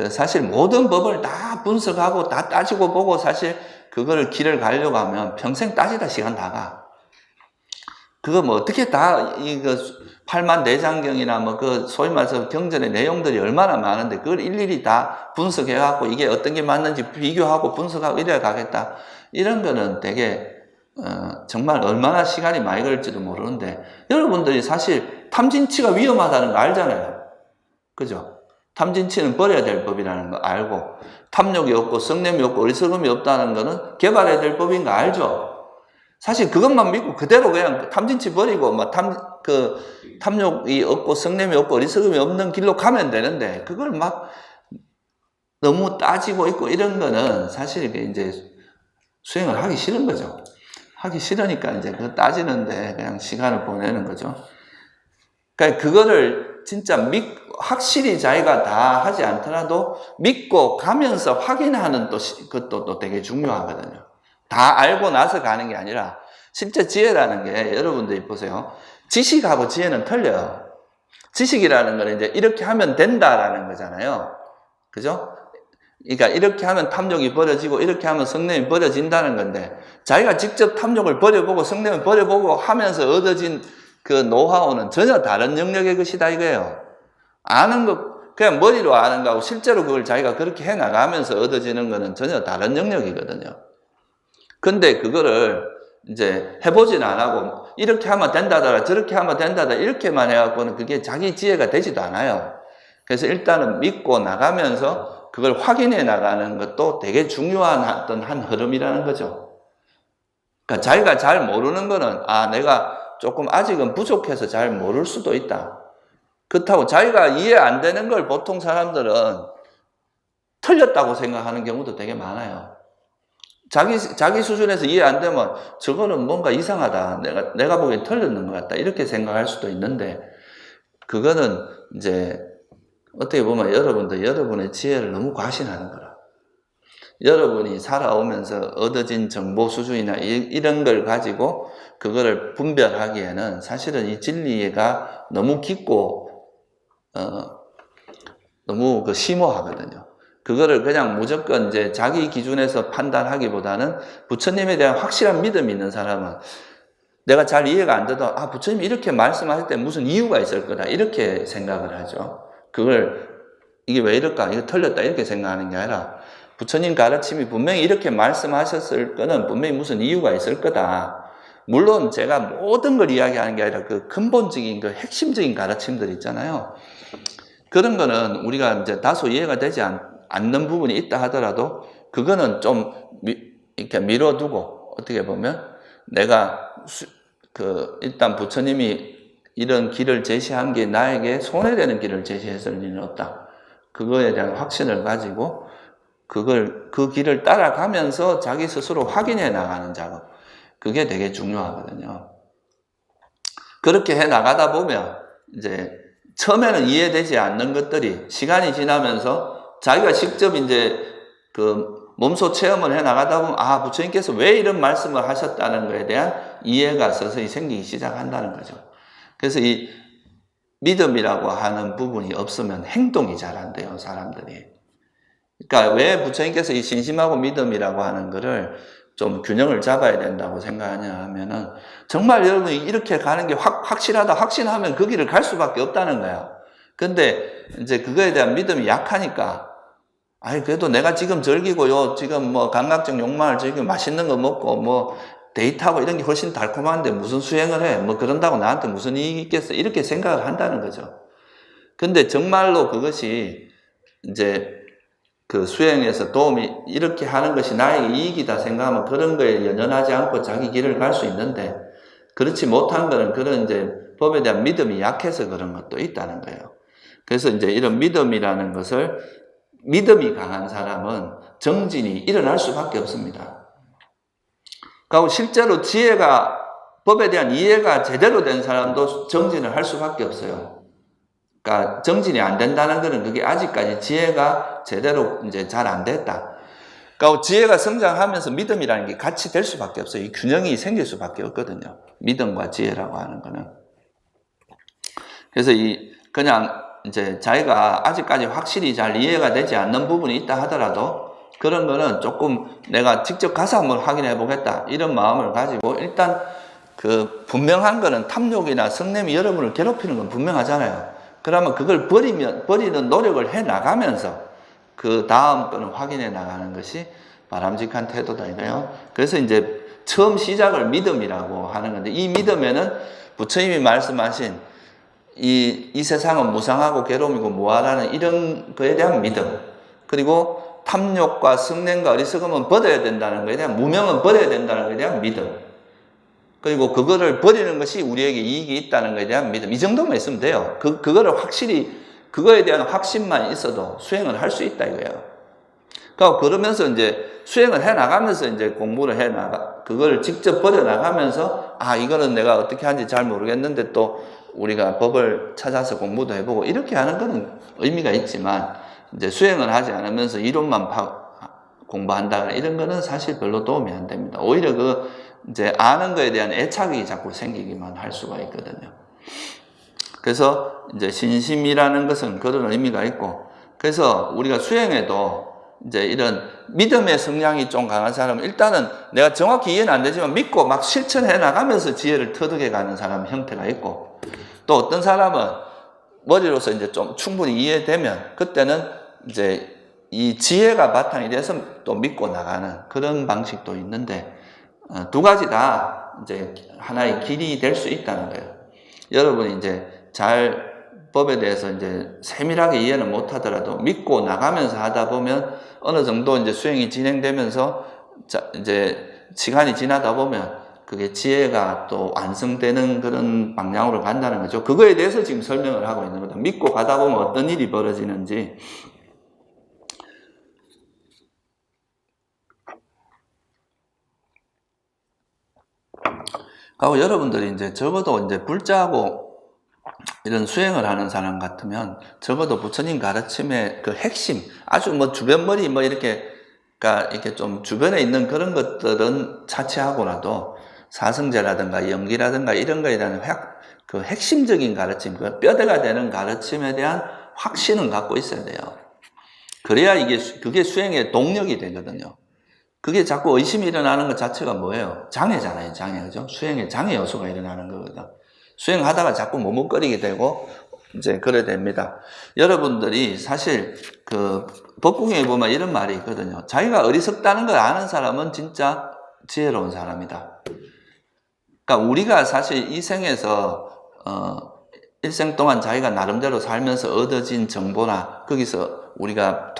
사실 모든 법을 다 분석하고 다 따지고 보고 사실 그거를 길을 가려고 하면 평생 따지다 시간 다 가. 그거 뭐 어떻게 다 팔만대장경이나 뭐 소위 말해서 경전의 내용들이 얼마나 많은데 그걸 일일이 다 분석해갖고 이게 어떤 게 맞는지 비교하고 분석하고 이래야 가겠다. 이런 거는 되게 정말 얼마나 시간이 많이 걸릴지도 모르는데 여러분들이 사실 탐진치가 위험하다는 거 알잖아요. 그죠? 탐진치는 버려야 될 법이라는 거 알고 탐욕이 없고 성냄이 없고 어리석음이 없다는 거는 개발해야 될 법인 거 알죠? 사실 그것만 믿고 그대로 그냥 탐진치 버리고 막 탐욕이 없고 성냄이 없고 어리석음이 없는 길로 가면 되는데 그걸 막 너무 따지고 있고 이런 거는 사실 이제 수행을 하기 싫은 거죠. 하기 싫으니까 이제 그거 따지는데 그냥 시간을 보내는 거죠. 그러니까 그거를 진짜 확실히 자기가 다 하지 않더라도 믿고 가면서 확인하는 그것도 또 되게 중요하거든요. 다 알고 나서 가는 게 아니라 실제 지혜라는 게 여러분들이 보세요. 지식하고 지혜는 틀려요. 지식이라는 건 이제 이렇게 하면 된다라는 거잖아요. 그죠? 그러니까 이렇게 하면 탐욕이 버려지고 이렇게 하면 성냄이 버려진다는 건데 자기가 직접 탐욕을 버려보고 성냄을 버려보고 하면서 얻어진 그 노하우는 전혀 다른 영역의 것이다 이거예요. 아는 것, 그냥 머리로 아는 거하고 실제로 그걸 자기가 그렇게 해나가면서 얻어지는 거는 전혀 다른 영역이거든요. 근데 그거를 이제 해보진 안 하고 이렇게 하면 된다더라 저렇게 하면 된다더라 이렇게만 해갖고는 그게 자기 지혜가 되지도 않아요. 그래서 일단은 믿고 나가면서 그걸 확인해 나가는 것도 되게 중요한 어떤 한 흐름이라는 거죠. 그러니까 자기가 잘 모르는 거는 내가 조금 아직은 부족해서 잘 모를 수도 있다. 그렇다고 자기가 이해 안 되는 걸 보통 사람들은 틀렸다고 생각하는 경우도 되게 많아요. 자기 수준에서 이해 안 되면 저거는 뭔가 이상하다. 내가 보기엔 틀렸는 것 같다. 이렇게 생각할 수도 있는데 그거는 이제 어떻게 보면 여러분의 지혜를 너무 과신하는 거라. 여러분이 살아오면서 얻어진 정보 수준이나 이런 걸 가지고 그거를 분별하기에는 사실은 이 진리가 너무 깊고 너무 심오하거든요. 그거를 그냥 무조건 이제 자기 기준에서 판단하기보다는 부처님에 대한 확실한 믿음이 있는 사람은 내가 잘 이해가 안 돼도 부처님이 이렇게 말씀하실 때 무슨 이유가 있을 거다 이렇게 생각을 하죠. 그걸 이게 왜 이럴까? 이거 틀렸다 이렇게 생각하는 게 아니라 부처님 가르침이 분명히 이렇게 말씀하셨을 거는 분명히 무슨 이유가 있을 거다. 물론 제가 모든 걸 이야기하는 게 아니라 그 근본적인 그 핵심적인 가르침들 있잖아요. 그런 거는 우리가 이제 다소 이해가 되지 않는 부분이 있다 하더라도 그거는 좀 이렇게 미뤄두고 어떻게 보면 내가 일단 부처님이 이런 길을 제시한 게 나에게 손해되는 길을 제시했을 리는 없다. 그거에 대한 확신을 가지고 그 길을 따라가면서 자기 스스로 확인해 나가는 작업. 그게 되게 중요하거든요. 그렇게 해 나가다 보면 이제 처음에는 이해되지 않는 것들이 시간이 지나면서 자기가 직접 이제 몸소 체험을 해 나가다 보면 부처님께서 왜 이런 말씀을 하셨다는 것에 대한 이해가 서서히 생기기 시작한다는 거죠. 그래서 이 믿음이라고 하는 부분이 없으면 행동이 잘 안 돼요, 사람들이. 그러니까 왜 부처님께서 이 신심하고 믿음이라고 하는 거를 좀 균형을 잡아야 된다고 생각하냐 하면은 정말 여러분이 이렇게 가는 게 확실하다 확신하면 그 길을 갈 수밖에 없다는 거야. 근데 이제 그거에 대한 믿음이 약하니까 그래도 내가 지금 즐기고요. 지금 감각적 욕망을 즐기고 맛있는 거 먹고 데이트하고 이런 게 훨씬 달콤한데 무슨 수행을 해? 그런다고 나한테 무슨 이익이 있겠어? 이렇게 생각을 한다는 거죠. 근데 정말로 그것이 이제 그 수행에서 도움이 이렇게 하는 것이 나에게 이익이다 생각하면 그런 거에 연연하지 않고 자기 길을 갈 수 있는데 그렇지 못한 거는 그런 이제 법에 대한 믿음이 약해서 그런 것도 있다는 거예요. 그래서 이제 이런 믿음이라는 것을 믿음이 강한 사람은 정진이 일어날 수밖에 없습니다. 그리고 실제로 법에 대한 이해가 제대로 된 사람도 정진을 할 수밖에 없어요. 그러니까 정진이 안 된다는 것은 그게 아직까지 지혜가 제대로 이제 잘 안 됐다. 그러니까 지혜가 성장하면서 믿음이라는 게 같이 될 수밖에 없어요. 이 균형이 생길 수밖에 없거든요. 믿음과 지혜라고 하는 거는. 그래서 그냥 이제 자기가 아직까지 확실히 잘 이해가 되지 않는 부분이 있다 하더라도 그런 거는 조금 내가 직접 가서 한번 확인해 보겠다 이런 마음을 가지고 일단 분명한 거는 탐욕이나 성냄이 여러분을 괴롭히는 건 분명하잖아요. 그러면 그걸 버리는 노력을 해 나가면서 그 다음 거는 확인해 나가는 것이 바람직한 태도다 이거예요. 그래서 이제 처음 시작을 믿음이라고 하는 건데 이 믿음에는 부처님이 말씀하신 이 세상은 무상하고 괴로움이고 무한하는 이런 거에 대한 믿음, 그리고 탐욕과 성냄과 어리석음은 버려야 된다는 것에 대한, 무명은 버려야 된다는 것에 대한 믿음, 그리고 그거를 버리는 것이 우리에게 이익이 있다는 것에 대한 믿음, 이 정도만 있으면 돼요. 그거를 확실히 그거에 대한 확신만 있어도 수행을 할 수 있다 이거예요. 그러면서 이제 수행을 해 나가면서 이제 공부를 그걸 직접 벌여 나가면서, 이거는 내가 어떻게 하는지 잘 모르겠는데 또 우리가 법을 찾아서 공부도 해보고 이렇게 하는 거는 의미가 있지만, 이제 수행을 하지 않으면서 이론만 공부한다 이런 거는 사실 별로 도움이 안 됩니다. 오히려 이제 아는 거에 대한 애착이 자꾸 생기기만 할 수가 있거든요. 그래서 이제 신심이라는 것은 그런 의미가 있고, 그래서 우리가 수행에도 이제 이런 믿음의 성향이 좀 강한 사람은 일단은 내가 정확히 이해는 안 되지만 믿고 막 실천해 나가면서 지혜를 터득해 가는 사람 형태가 있고, 또 어떤 사람은 머리로서 이제 좀 충분히 이해되면 그때는 이제 이 지혜가 바탕이 돼서 또 믿고 나가는 그런 방식도 있는데, 두 가지 다 이제 하나의 길이 될 수 있다는 거예요. 여러분이 이제 법에 대해서 이제 세밀하게 이해는 못 하더라도 믿고 나가면서 하다 보면 어느 정도 이제 수행이 진행되면서 이제 시간이 지나다 보면 그게 지혜가 또 완성되는 그런 방향으로 간다는 거죠. 그거에 대해서 지금 설명을 하고 있는 거다. 믿고 가다 보면 어떤 일이 벌어지는지. 그리고 여러분들이 이제 적어도 이제 불자하고 이런 수행을 하는 사람 같으면 적어도 부처님 가르침의 그 핵심, 아주 뭐 주변머리 뭐 이렇게 좀 주변에 있는 그런 것들은 차치하고라도 사성제라든가 영기라든가 이런 거에 대한 그 핵심적인 가르침, 그 뼈대가 되는 가르침에 대한 확신은 갖고 있어야 돼요. 그래야 그게 수행의 동력이 되거든요. 그게 자꾸 의심이 일어나는 것 자체가 뭐예요? 장애잖아요, 장애. 그죠? 수행에 장애 요소가 일어나는 거거든. 수행하다가 자꾸 머뭇거리게 되고, 이제, 그래 됩니다. 여러분들이 사실, 법국에 보면 이런 말이 있거든요. 자기가 어리석다는 걸 아는 사람은 진짜 지혜로운 사람이다. 그러니까 우리가 사실 이 생에서, 일생 동안 자기가 나름대로 살면서 얻어진 정보나, 거기서 우리가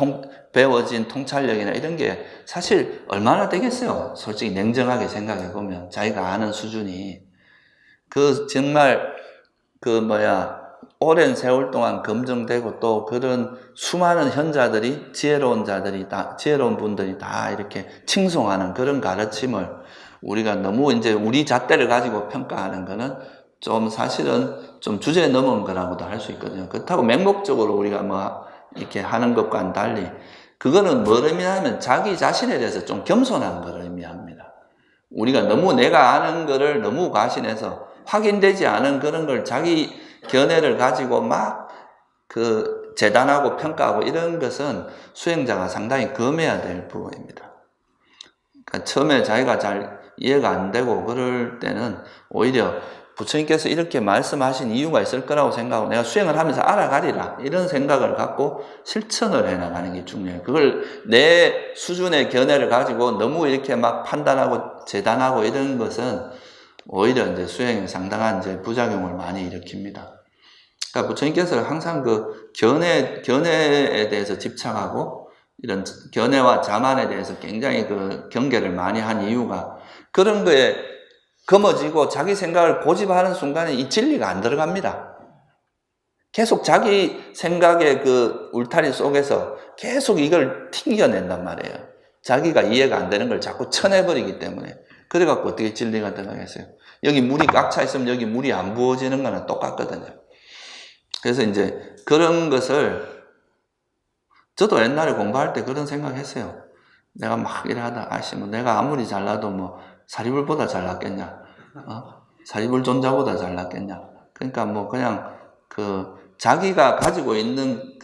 배워진 통찰력이나 이런 게 사실 얼마나 되겠어요? 솔직히 냉정하게 생각해 보면 자기가 아는 수준이 정말 오랜 세월 동안 검증되고 또 그런 수많은 현자들이 지혜로운 분들이 다 이렇게 칭송하는 그런 가르침을 우리가 너무 이제 우리 잣대를 가지고 평가하는 거는 좀 사실은 좀 주제 넘은 거라고도 할 수 있거든요. 그렇다고 맹목적으로 우리가 이렇게 하는 것과는 달리 그거는 뭘 의미하면 자기 자신에 대해서 좀 겸손한 걸 의미합니다. 우리가 너무 내가 아는 거를 너무 과신해서 확인되지 않은 그런 걸 자기 견해를 가지고 재단하고 평가하고 이런 것은 수행자가 상당히 금해야 될 부분입니다. 그러니까 처음에 자기가 잘 이해가 안 되고 그럴 때는 오히려 부처님께서 이렇게 말씀하신 이유가 있을 거라고 생각하고 내가 수행을 하면서 알아가리라 이런 생각을 갖고 실천을 해나가는 게 중요해요. 그걸 내 수준의 견해를 가지고 너무 이렇게 판단하고 재단하고 이런 것은 오히려 이제 수행에 상당한 이제 부작용을 많이 일으킵니다. 그러니까 부처님께서 항상 견해에 대해서 집착하고 이런 견해와 자만에 대해서 굉장히 경계를 많이 한 이유가 그런 거에 검어지고 자기 생각을 고집하는 순간에 이 진리가 안 들어갑니다. 계속 자기 생각의 울타리 속에서 계속 이걸 튕겨낸단 말이에요. 자기가 이해가 안 되는 걸 자꾸 쳐내버리기 때문에. 그래갖고 어떻게 진리가 들어가겠어요? 여기 물이 꽉 차 있으면 여기 물이 안 부어지는 거는 똑같거든요. 그래서 이제 그런 것을 저도 옛날에 공부할 때 그런 생각 했어요. 내가 이러다 내가 아무리 잘나도 사리불보다 잘났겠냐? 사리불 존자보다 잘났겠냐? 그러니까 그냥 자기가 가지고 있는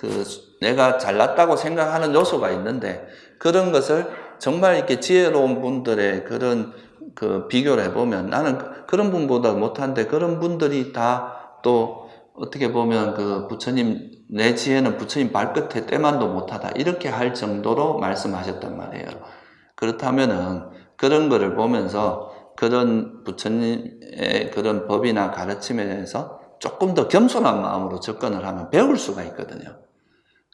내가 잘났다고 생각하는 요소가 있는데 그런 것을 정말 이렇게 지혜로운 분들의 그런 비교를 해보면 나는 그런 분보다 못한데 그런 분들이 다 또 어떻게 보면 부처님 내 지혜는 부처님 발끝에 때만도 못하다 이렇게 할 정도로 말씀하셨단 말이에요. 그렇다면은 그런 거를 보면서 그런 부처님의 그런 법이나 가르침에 대해서 조금 더 겸손한 마음으로 접근을 하면 배울 수가 있거든요.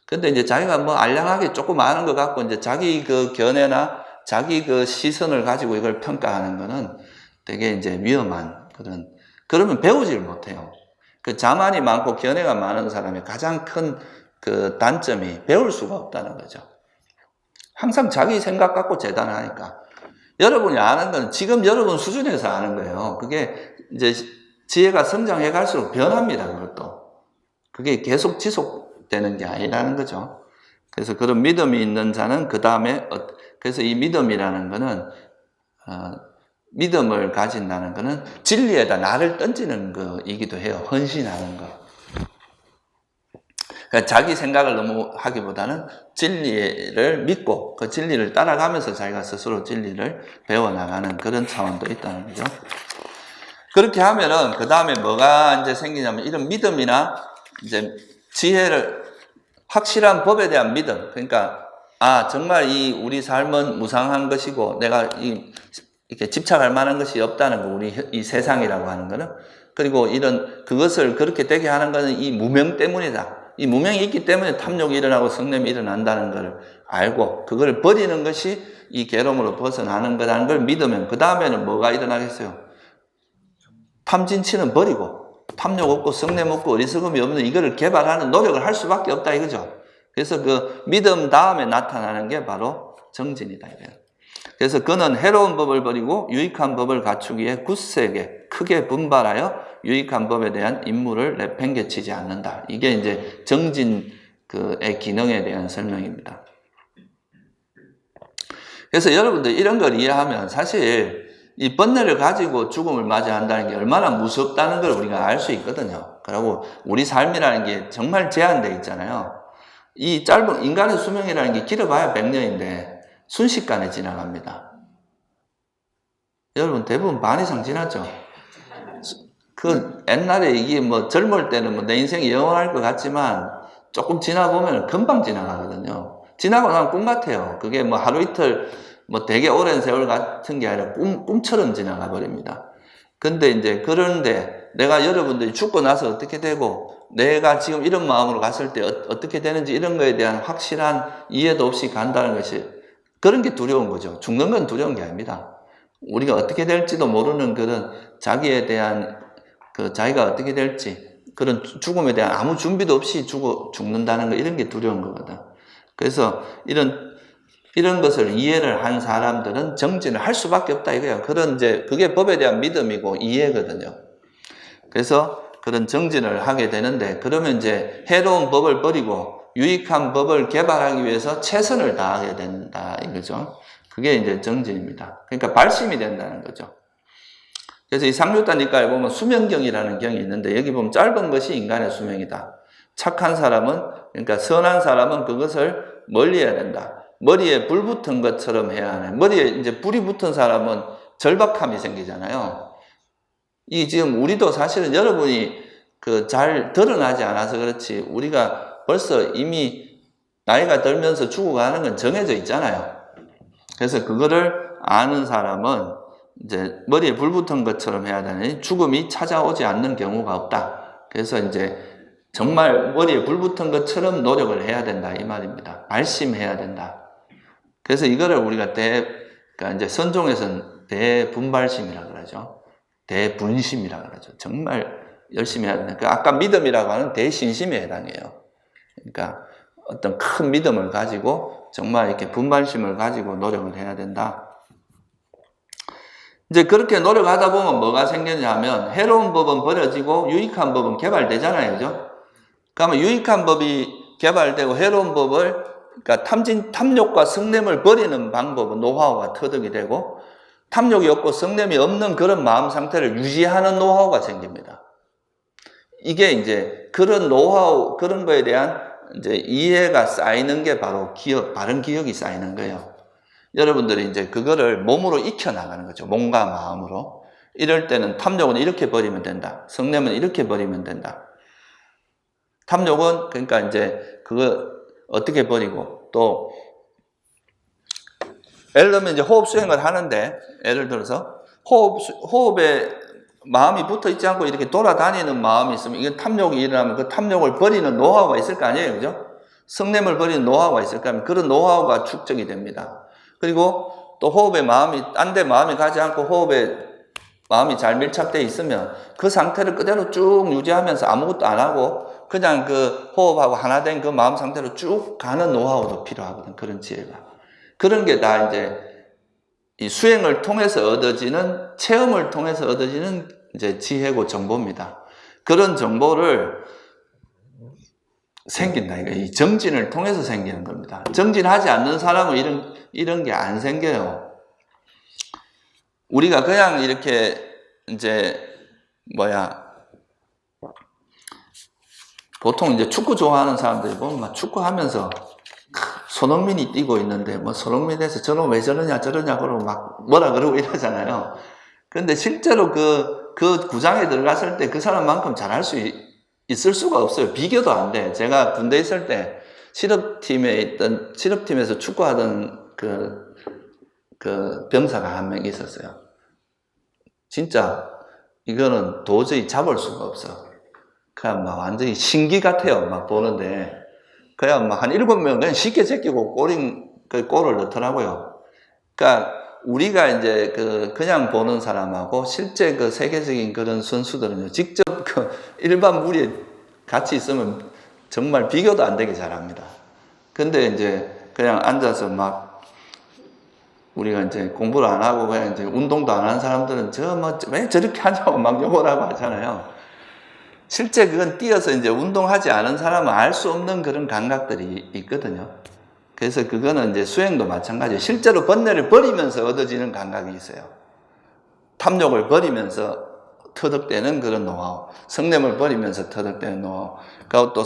근데 이제 자기가 알량하게 조금 아는 것 같고 이제 자기 견해나 자기 시선을 가지고 이걸 평가하는 거는 되게 이제 위험한 그러면 배우질 못해요. 자만이 많고 견해가 많은 사람의 가장 큰 단점이 배울 수가 없다는 거죠. 항상 자기 생각 갖고 재단을 하니까. 여러분이 아는 건 지금 여러분 수준에서 아는 거예요. 그게 이제 지혜가 성장해 갈수록 변합니다, 그것도. 그게 계속 지속되는 게 아니라는 거죠. 그래서 그런 믿음이 있는 자는 그 다음에, 그래서 이 믿음이라는 거는, 믿음을 가진다는 거는 진리에다 나를 던지는 거이기도 해요. 헌신하는 거. 그러니까 자기 생각을 너무 하기보다는 진리를 믿고 그 진리를 따라가면서 자기가 스스로 진리를 배워나가는 그런 차원도 있다는 거죠. 그렇게 하면은 그 다음에 뭐가 이제 생기냐면 이런 믿음이나 이제 지혜를 확실한 법에 대한 믿음. 그러니까 정말 이 우리 삶은 무상한 것이고 내가 이렇게 집착할 만한 것이 없다는 거, 우리 이 세상이라고 하는 거는. 그리고 그것을 그렇게 되게 하는 것은 이 무명 때문이다. 이 무명이 있기 때문에 탐욕이 일어나고 성냄이 일어난다는 걸 알고, 그걸 버리는 것이 이 괴로움으로 벗어나는 거라는 걸 믿으면, 그 다음에는 뭐가 일어나겠어요? 탐진치는 버리고, 탐욕 없고, 성냄 없고, 어리석음이 없는 이거를 개발하는 노력을 할 수밖에 없다, 이거죠. 그래서 그 믿음 다음에 나타나는 게 바로 정진이다, 이거예요. 그래서 그는 해로운 법을 버리고 유익한 법을 갖추기 위해 굳세게 크게 분발하여 유익한 법에 대한 임무를 내팽개치지 않는다. 이게 이제 정진의 기능에 대한 설명입니다. 그래서 여러분들 이런 걸 이해하면 사실 이 번뇌를 가지고 죽음을 맞이한다는 게 얼마나 무섭다는 걸 우리가 알 수 있거든요. 그리고 우리 삶이라는 게 정말 제한되어 있잖아요. 이 짧은 인간의 수명이라는 게 길어봐야 100년인데 순식간에 지나갑니다. 여러분 대부분 반 이상 지났죠? 옛날에 이게 젊을 때는 내 인생이 영원할 것 같지만 조금 지나보면 금방 지나가거든요. 지나고 나면 꿈 같아요. 그게 하루 이틀 되게 오랜 세월 같은 게 아니라 꿈처럼 지나가 버립니다. 그런데 내가 여러분들이 죽고 나서 어떻게 되고 내가 지금 이런 마음으로 갔을 때 어떻게 되는지 이런 거에 대한 확실한 이해도 없이 간다는 것이, 그런 게 두려운 거죠. 죽는 건 두려운 게 아닙니다. 우리가 어떻게 될지도 모르는 그런 자기에 대한 자기가 어떻게 될지, 그런 죽음에 대한 아무 준비도 없이 죽는다는 거, 이런 게 두려운 거거든. 그래서 이런 것을 이해를 한 사람들은 정진을 할 수밖에 없다 이거예요. 그게 법에 대한 믿음이고 이해거든요. 그래서 그런 정진을 하게 되는데, 그러면 이제 해로운 법을 버리고 유익한 법을 개발하기 위해서 최선을 다하게 된다 이거죠. 그게 이제 정진입니다. 그러니까 발심이 된다는 거죠. 그래서 이 상류단 니까에 보면 수명경이라는 경이 있는데, 여기 보면 짧은 것이 인간의 수명이다. 착한 사람은, 그러니까 선한 사람은 그것을 멀리 해야 된다. 머리에 불 붙은 것처럼 해야 하네. 머리에 이제 불이 붙은 사람은 절박함이 생기잖아요. 지금 우리도 사실은 여러분이 잘 드러나지 않아서 그렇지, 우리가 벌써 이미 나이가 들면서 죽어가는 건 정해져 있잖아요. 그래서 그거를 아는 사람은 이제 머리에 불 붙은 것처럼 해야 되니 죽음이 찾아오지 않는 경우가 없다. 그래서 이제 정말 머리에 불 붙은 것처럼 노력을 해야 된다 이 말입니다. 발심해야 된다. 그래서 이거를 우리가 그러니까 이제 선종에서는 대분발심이라 그러죠. 대분심이라 그러죠. 정말 열심히 해야 된다. 그러니까 아까 믿음이라고 하는 대신심에 해당해요. 그러니까 어떤 큰 믿음을 가지고 정말 이렇게 분발심을 가지고 노력을 해야 된다. 이제 그렇게 노력하다 보면 뭐가 생겼냐 하면 해로운 법은 버려지고 유익한 법은 개발되잖아요. 그죠? 그러면 유익한 법이 개발되고 해로운 법을, 그러니까 탐욕과 성냄을 버리는 방법은 노하우가 터득이 되고, 탐욕이 없고 성냄이 없는 그런 마음 상태를 유지하는 노하우가 생깁니다. 이게 이제 그런 노하우, 그런 거에 대한 이제 이해가 쌓이는 게 바로 바른 기억이 쌓이는 거예요. 여러분들이 이제 그거를 몸으로 익혀나가는 거죠. 몸과 마음으로. 이럴 때는 탐욕은 이렇게 버리면 된다. 성냄은 이렇게 버리면 된다. 탐욕은 그러니까 이제 그거 어떻게 버리고, 또 예를 들면 이제 호흡 수행을 하는데, 예를 들어서 호흡에 마음이 붙어 있지 않고 이렇게 돌아다니는 마음이 있으면, 이건 탐욕이 일어나면 그 탐욕을 버리는 노하우가 있을 거 아니에요. 그죠? 성냄을 버리는 노하우가 있을 거 아니에요. 그런 노하우가 축적이 됩니다. 그리고 또 호흡에 딴 데 마음이 가지 않고 호흡에 마음이 잘 밀착되어 있으면 그 상태를 그대로 쭉 유지하면서 아무것도 안 하고 그냥 그 호흡하고 하나 된 그 마음 상태로 쭉 가는 노하우도 필요하거든. 그런 지혜가. 그런 게 다 이제 이 수행을 통해서 얻어지는, 체험을 통해서 얻어지는 이제 지혜고 정보입니다. 그런 정보를 생긴다. 이 정진을 통해서 생기는 겁니다. 정진하지 않는 사람은 이런 게 안 생겨요. 우리가 그냥 이렇게 이제 보통 이제 축구 좋아하는 사람들이 보면 막 축구하면서 손흥민이 뛰고 있는데 뭐 손흥민에서 저는 왜 저러냐 그러고 막 뭐라 그러고 이러잖아요. 근데 실제로 그 구장에 들어갔을 때 그 사람만큼 잘할 수 있을 수가 없어요. 비교도 안 돼. 제가 군대 있을 때 실업팀에서 축구하던 그 병사가 한 명 있었어요. 진짜 이거는 도저히 잡을 수가 없어. 그냥 막 완전히 신기 같아요. 막 보는데. 그냥 막 한 7명 그냥 쉽게 제끼고 골을 넣더라고요. 그러니까 우리가 이제 그냥 보는 사람하고 실제 그 세계적인 그런 선수들은 직접 그 일반 무리에 같이 있으면 정말 비교도 안 되게 잘합니다. 근데 이제 그냥 앉아서 막 우리가 이제 공부를 안 하고 그냥 이제 운동도 안 하는 사람들은 왜 저렇게 하냐고 막 욕을 하고 하잖아요. 실제 그건 뛰어서 이제 운동하지 않은 사람은 알 수 없는 그런 감각들이 있거든요. 그래서 그거는 이제 수행도 마찬가지예요. 실제로 번뇌를 버리면서 얻어지는 감각이 있어요. 탐욕을 버리면서 터득되는 그런 노하우, 성냄을 버리면서 터득되는 노하우, 그리고 또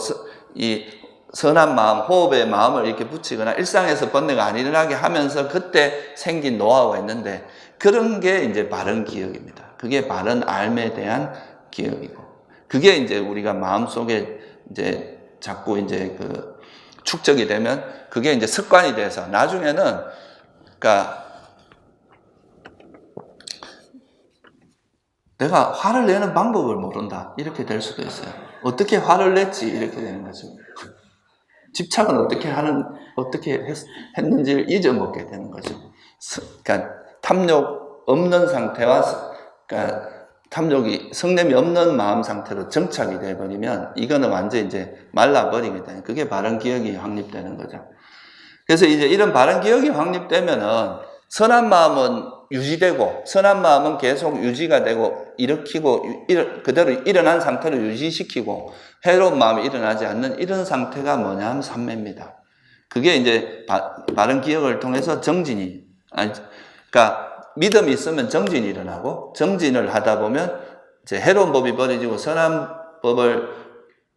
이 선한 마음, 호흡의 마음을 이렇게 붙이거나 일상에서 번뇌가 안 일어나게 하면서 그때 생긴 노하우가 있는데 그런 게 이제 바른 기억입니다. 그게 바른 알에 대한 기억이고, 그게 이제 우리가 마음속에 이제 자꾸 이제 축적이 되면 그게 이제 습관이 돼서 나중에는 그러니까 내가 화를 내는 방법을 모른다 이렇게 될 수도 있어요. 어떻게 화를 냈지 이렇게 되는 거죠. 집착은 어떻게 했는지를 잊어먹게 되는 거죠. 그러니까 탐욕 없는 상태와 그러니까 탐욕이 성냄이 없는 마음 상태로 정착이 되어버리면 이거는 완전히 이제 말라버리게 되는, 그게 바른 기억이 확립되는 거죠. 그래서 이제 이런 바른 기억이 확립되면은 선한 마음은 유지되고, 선한 마음은 계속 유지가 되고 일으키고 그대로 일어난 상태로 유지시키고, 해로운 마음이 일어나지 않는 이런 상태가 뭐냐 하면 삼매입니다. 그게 이제 바른 기억을 통해서 그러니까 믿음이 있으면 정진이 일어나고, 정진을 하다 보면 이제 해로운 법이 버려지고 선한 법을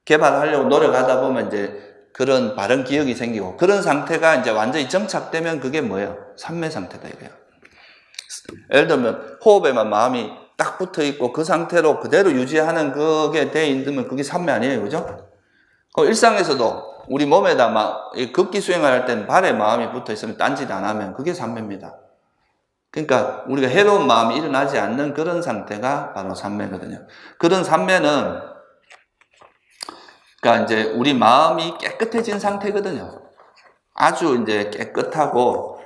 개발하려고 노력하다 보면 이제 그런 바른 기억이 생기고, 그런 상태가 이제 완전히 정착되면 그게 뭐예요? 삼매 상태다 이거예요. 예를 들면 호흡에만 마음이 딱 붙어 있고 그 상태로 그대로 유지하는 그게 돼 있으면 그게 삼매 아니에요, 그죠? 일상에서도 우리 몸에다 막 급기 수행을 할 때는 발에 마음이 붙어 있으면 딴짓 안 하면 그게 삼매입니다. 그러니까 우리가 해로운 마음이 일어나지 않는 그런 상태가 바로 삼매거든요. 그런 삼매는 그러니까 이제 우리 마음이 깨끗해진 상태거든요. 아주 이제 깨끗하고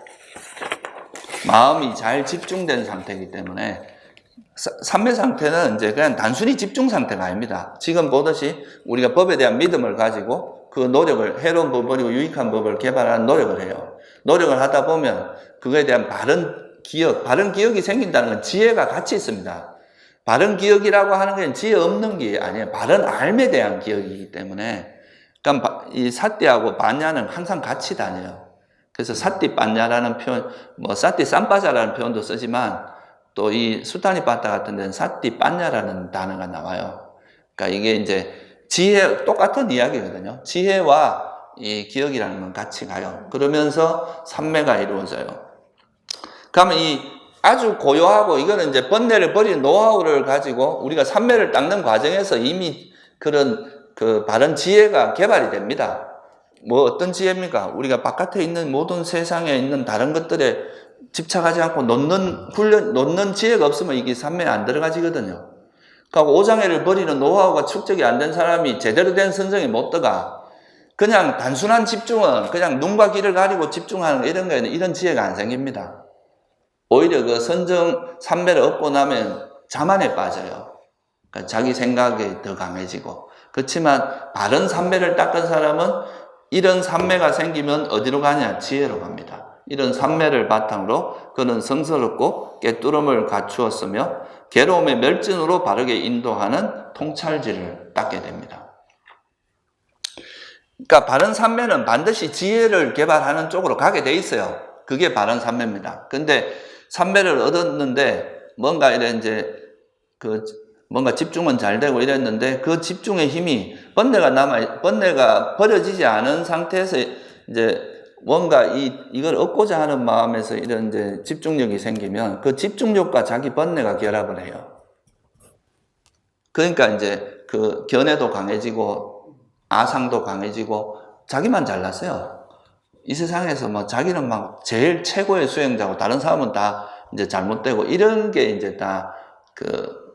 마음이 잘 집중된 상태이기 때문에 삼매 상태는 이제 그냥 단순히 집중 상태가 아닙니다. 지금 보듯이 우리가 법에 대한 믿음을 가지고 그 노력을, 해로운 법을 버리고 유익한 법을 개발하는 노력을 해요. 노력을 하다 보면 그거에 대한 바른 기억이 생긴다는 건 지혜가 같이 있습니다. 바른 기억이라고 하는 건 지혜 없는 게 아니에요. 바른 알에 대한 기억이기 때문에, 그러니까 이 사띠하고 반야는 항상 같이 다녀요. 그래서 사띠 반야라는 표현, 사띠 쌈바자라는 표현도 쓰지만 또 이 수타니파타 같은 데는 사띠 반야라는 단어가 나와요. 그러니까 이게 이제 똑같은 이야기거든요. 지혜와 이 기억이라는 건 같이 가요. 그러면서 삼매가 이루어져요. 그러면 이 아주 고요하고, 이거는 이제 번뇌를 버리는 노하우를 가지고 우리가 삼매를 닦는 과정에서 이미 그런 바른 지혜가 개발이 됩니다. 어떤 지혜입니까? 우리가 바깥에 있는 모든 세상에 있는 다른 것들에 집착하지 않고 놓는 지혜가 없으면 이게 삼매에 안 들어가지거든요. 그러니까 오장애를 버리는 노하우가 축적이 안 된 사람이 제대로 된 선정에 못 들어가. 그냥 단순한 집중은 그냥 눈과 귀를 가리고 집중하는 이런 거에는 이런 지혜가 안 생깁니다. 오히려 그 선정 삼매를 얻고 나면 자만에 빠져요. 그러니까 자기 생각이 더 강해지고. 그렇지만 바른 삼매를 닦은 사람은 이런 삼매가 생기면 어디로 가냐? 지혜로 갑니다. 이런 삼매를 바탕으로 그는 성스럽고 깨뚫음을 갖추었으며 괴로움의 멸진으로 바르게 인도하는 통찰지를 닦게 됩니다. 그러니까 바른 삼매는 반드시 지혜를 개발하는 쪽으로 가게 돼 있어요. 그게 바른 삼매입니다. 근데 삼매를 얻었는데 뭔가 이제 뭔가 집중은 잘 되고 이랬는데 그 집중의 힘이 번뇌가 버려지지 않은 상태에서 이제 뭔가 이걸 얻고자 하는 마음에서 이런 이제 집중력이 생기면 그 집중력과 자기 번뇌가 결합을 해요. 그러니까 이제 그 견해도 강해지고 아상도 강해지고 자기만 잘났어요. 이 세상에서 뭐 자기는 막 제일 최고의 수행자고 다른 사람은 다 이제 잘못되고 이런 게 이제 다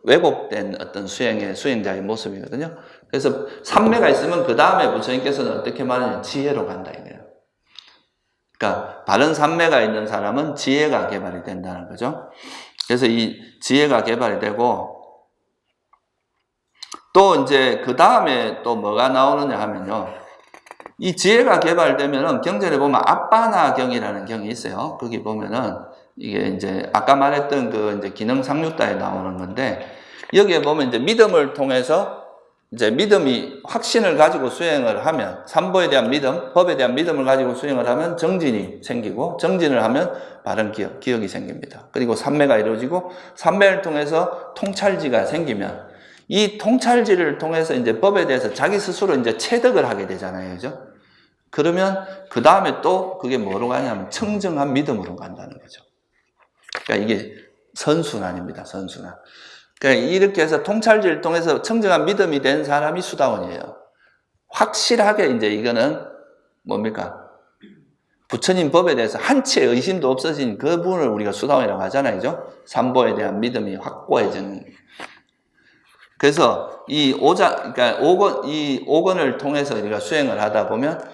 왜곡된 어떤 수행자의 모습이거든요. 그래서 삼매가 있으면 그 다음에 부처님께서는 어떻게 말하냐면 지혜로 간다 이거예요. 그러니까 바른 삼매가 있는 사람은 지혜가 개발이 된다는 거죠. 그래서 이 지혜가 개발이 되고 또 이제 그 다음에 또 뭐가 나오느냐 하면요. 이 지혜가 개발되면은 경전에 보면 앞바나경이라는 경이 있어요. 거기 보면은 이게 이제 아까 말했던 그 이제 기능 상류다에 나오는 건데 여기에 보면 이제 믿음을 통해서 이제 믿음이 확신을 가지고 수행을 하면 삼보에 대한 믿음, 법에 대한 믿음을 가지고 수행을 하면 정진이 생기고 정진을 하면 바른 기억이 생깁니다. 그리고 삼매가 이루어지고 삼매를 통해서 통찰지가 생기면 이 통찰지를 통해서 이제 법에 대해서 자기 스스로 이제 체득을 하게 되잖아요. 그죠? 그러면 그 다음에 또 그게 뭐로 가냐면 청정한 믿음으로 간다는 거죠. 그러니까 이게 선순환입니다. 선순환. 그러니까 이렇게 해서 통찰지를 통해서 청정한 믿음이 된 사람이 수다원이에요. 확실하게 이제 이거는 뭡니까? 부처님 법에 대해서 한치의 의심도 없어진 그 부분을 우리가 수다원이라고 하잖아요. 그죠? 삼보에 대한 믿음이 확고해지는. 그래서 그러니까 이 오건을 통해서 우리가 수행을 하다 보면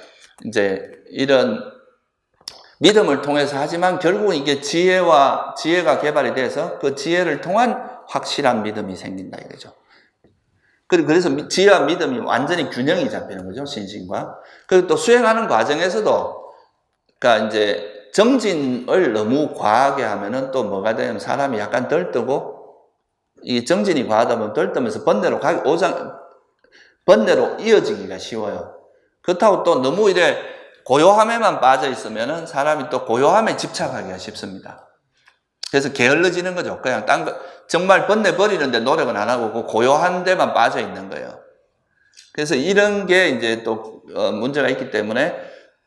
이제 이런 믿음을 통해서 하지만 결국은 이게 지혜가 개발이 돼서 그 지혜를 통한 확실한 믿음이 생긴다 이거죠. 그래서 지혜와 믿음이 완전히 균형이 잡히는 거죠. 신심과. 그리고 또 수행하는 과정에서도 그러니까 이제 정진을 너무 과하게 하면은 또 뭐가 되냐면 사람이 약간 덜뜨고 이 정진이 과하다 보면 덜뜨면서 번뇌로 이어지기가 쉬워요. 그렇다고 또 너무 이래 고요함에만 빠져 있으면은 사람이 또 고요함에 집착하기가 쉽습니다. 그래서 게을러지는 거죠. 그냥 정말 번뇌 버리는데 노력은 안 하고 그 고요한 데만 빠져 있는 거예요. 그래서 이런 게 이제 또 문제가 있기 때문에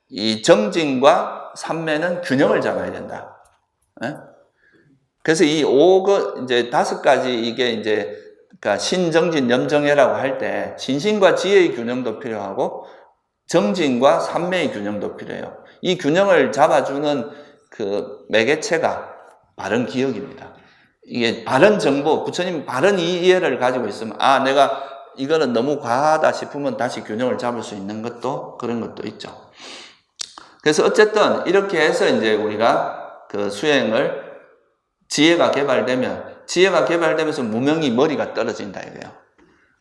이 정진과 삼매는 균형을 잡아야 된다. 네? 그래서 이 이제 5가지 이게 이제 그러니까 신정진 염정회라고 할 때 신심과 지혜의 균형도 필요하고 정진과 삼매의 균형도 필요해요. 이 균형을 잡아주는 그 매개체가 바른 기억입니다. 이게 바른 정보, 부처님 바른 이해를 가지고 있으면 내가 이거는 너무 과하다 싶으면 다시 균형을 잡을 수 있는 것도 그런 것도 있죠. 그래서 어쨌든 이렇게 해서 이제 우리가 그 수행을 지혜가 개발되면서 무명이 머리가 떨어진다 이거예요.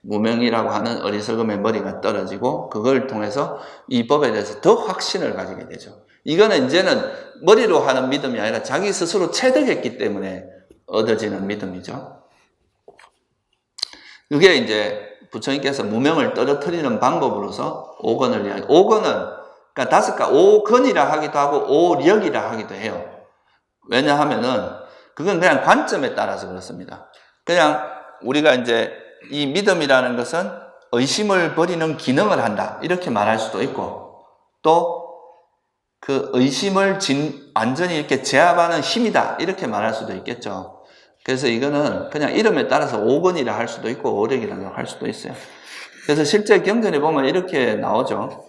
무명이라고 하는 어리석음의 머리가 떨어지고 그걸 통해서 이 법에 대해서 더 확신을 가지게 되죠. 이거는 이제는 머리로 하는 믿음이 아니라 자기 스스로 체득했기 때문에 얻어지는 믿음이죠. 그게 이제 부처님께서 무명을 떨어뜨리는 방법으로서 오건을 이야기. 오건은 그러니까 오건이라 하기도 하고 오력이라 하기도 해요. 왜냐하면은 그건 그냥 관점에 따라서 그렇습니다. 그냥 우리가 이제 이 믿음이라는 것은 의심을 버리는 기능을 한다 이렇게 말할 수도 있고 또 그 의심을 완전히 이렇게 제압하는 힘이다 이렇게 말할 수도 있겠죠. 그래서 이거는 그냥 이름에 따라서 오건이라 할 수도 있고 오력이라고 할 수도 있어요. 그래서 실제 경전에 보면 이렇게 나오죠.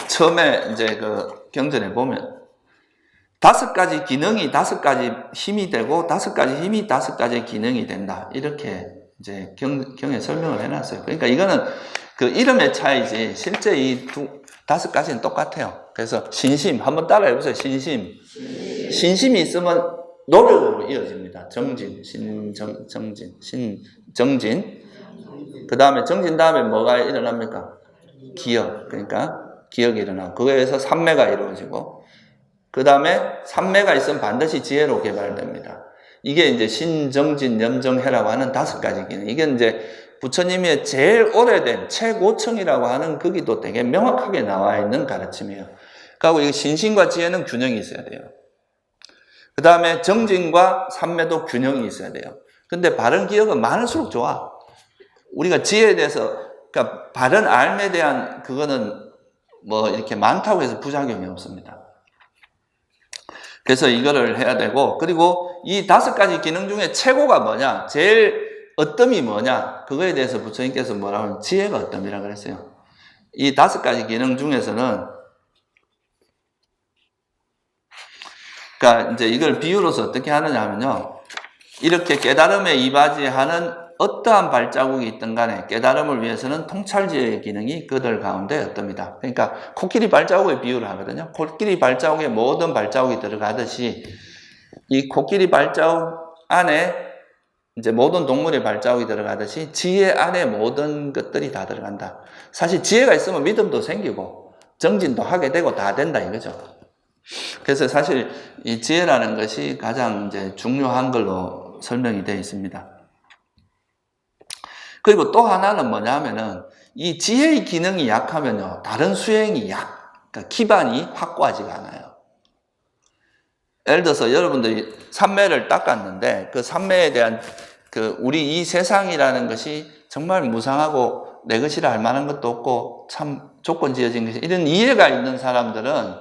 처음에 이제 경전에 보면 5가지 기능이 5가지 힘이 되고 5가지 힘이 5가지 기능이 된다. 이렇게 이제 경에 설명을 해놨어요. 그러니까 이거는 그 이름의 차이지 실제 이 5가지는 똑같아요. 그래서 신심 한번 따라해보세요. 신심이 있으면 노력으로 이어집니다. 정진, 정진. 그 다음에 정진 다음에 뭐가 일어납니까? 기억. 그러니까 기억이 일어나고, 그거에서 삼매가 이루어지고, 그 다음에 삼매가 있으면 반드시 지혜로 개발됩니다. 이게 이제 신정진 염정해라고 하는 5가지 기능. 이게 이제 부처님의 제일 오래된 최고층이라고 하는 거기도 되게 명확하게 나와 있는 가르침이에요. 그리고 이 신신과 지혜는 균형이 있어야 돼요. 그 다음에 정진과 삼매도 균형이 있어야 돼요. 근데 바른 기억은 많을수록 좋아. 우리가 지혜에 대해서, 그러니까 바른 알에 대한 그거는 뭐 이렇게 많다고 해서 부작용이 없습니다. 그래서 이거를 해야 되고, 그리고 이 5가지 기능 중에 최고가 뭐냐, 제일 어뜸이 뭐냐, 그거에 대해서 부처님께서 뭐라고 하면 지혜가 어뜸이라고 그랬어요. 이 5가지 기능 중에서는, 그러니까 이제 이걸 비유로서 어떻게 하느냐 하면요, 이렇게 깨달음에 이바지하는 어떠한 발자국이 있든 간에 깨달음을 위해서는 통찰지혜의 기능이 그들 가운데 어떻습니다. 그러니까 코끼리 발자국에 비유를 하거든요. 코끼리 발자국에 모든 발자국이 들어가듯이 이 코끼리 발자국 안에 이제 모든 동물의 발자국이 들어가듯이 지혜 안에 모든 것들이 다 들어간다. 사실 지혜가 있으면 믿음도 생기고 정진도 하게 되고 다 된다 이거죠. 그래서 사실 이 지혜라는 것이 가장 이제 중요한 걸로 설명이 되어 있습니다. 그리고 또 하나는 뭐냐면은 이 지혜의 기능이 약하면요, 다른 수행이 그러니까 기반이 확고하지가 않아요. 예를 들어서 여러분들이 삼매를 닦았는데 그 삼매에 대한 우리 이 세상이라는 것이 정말 무상하고 내 것이라 할 만한 것도 없고 참 조건지어진 것이, 이런 이해가 있는 사람들은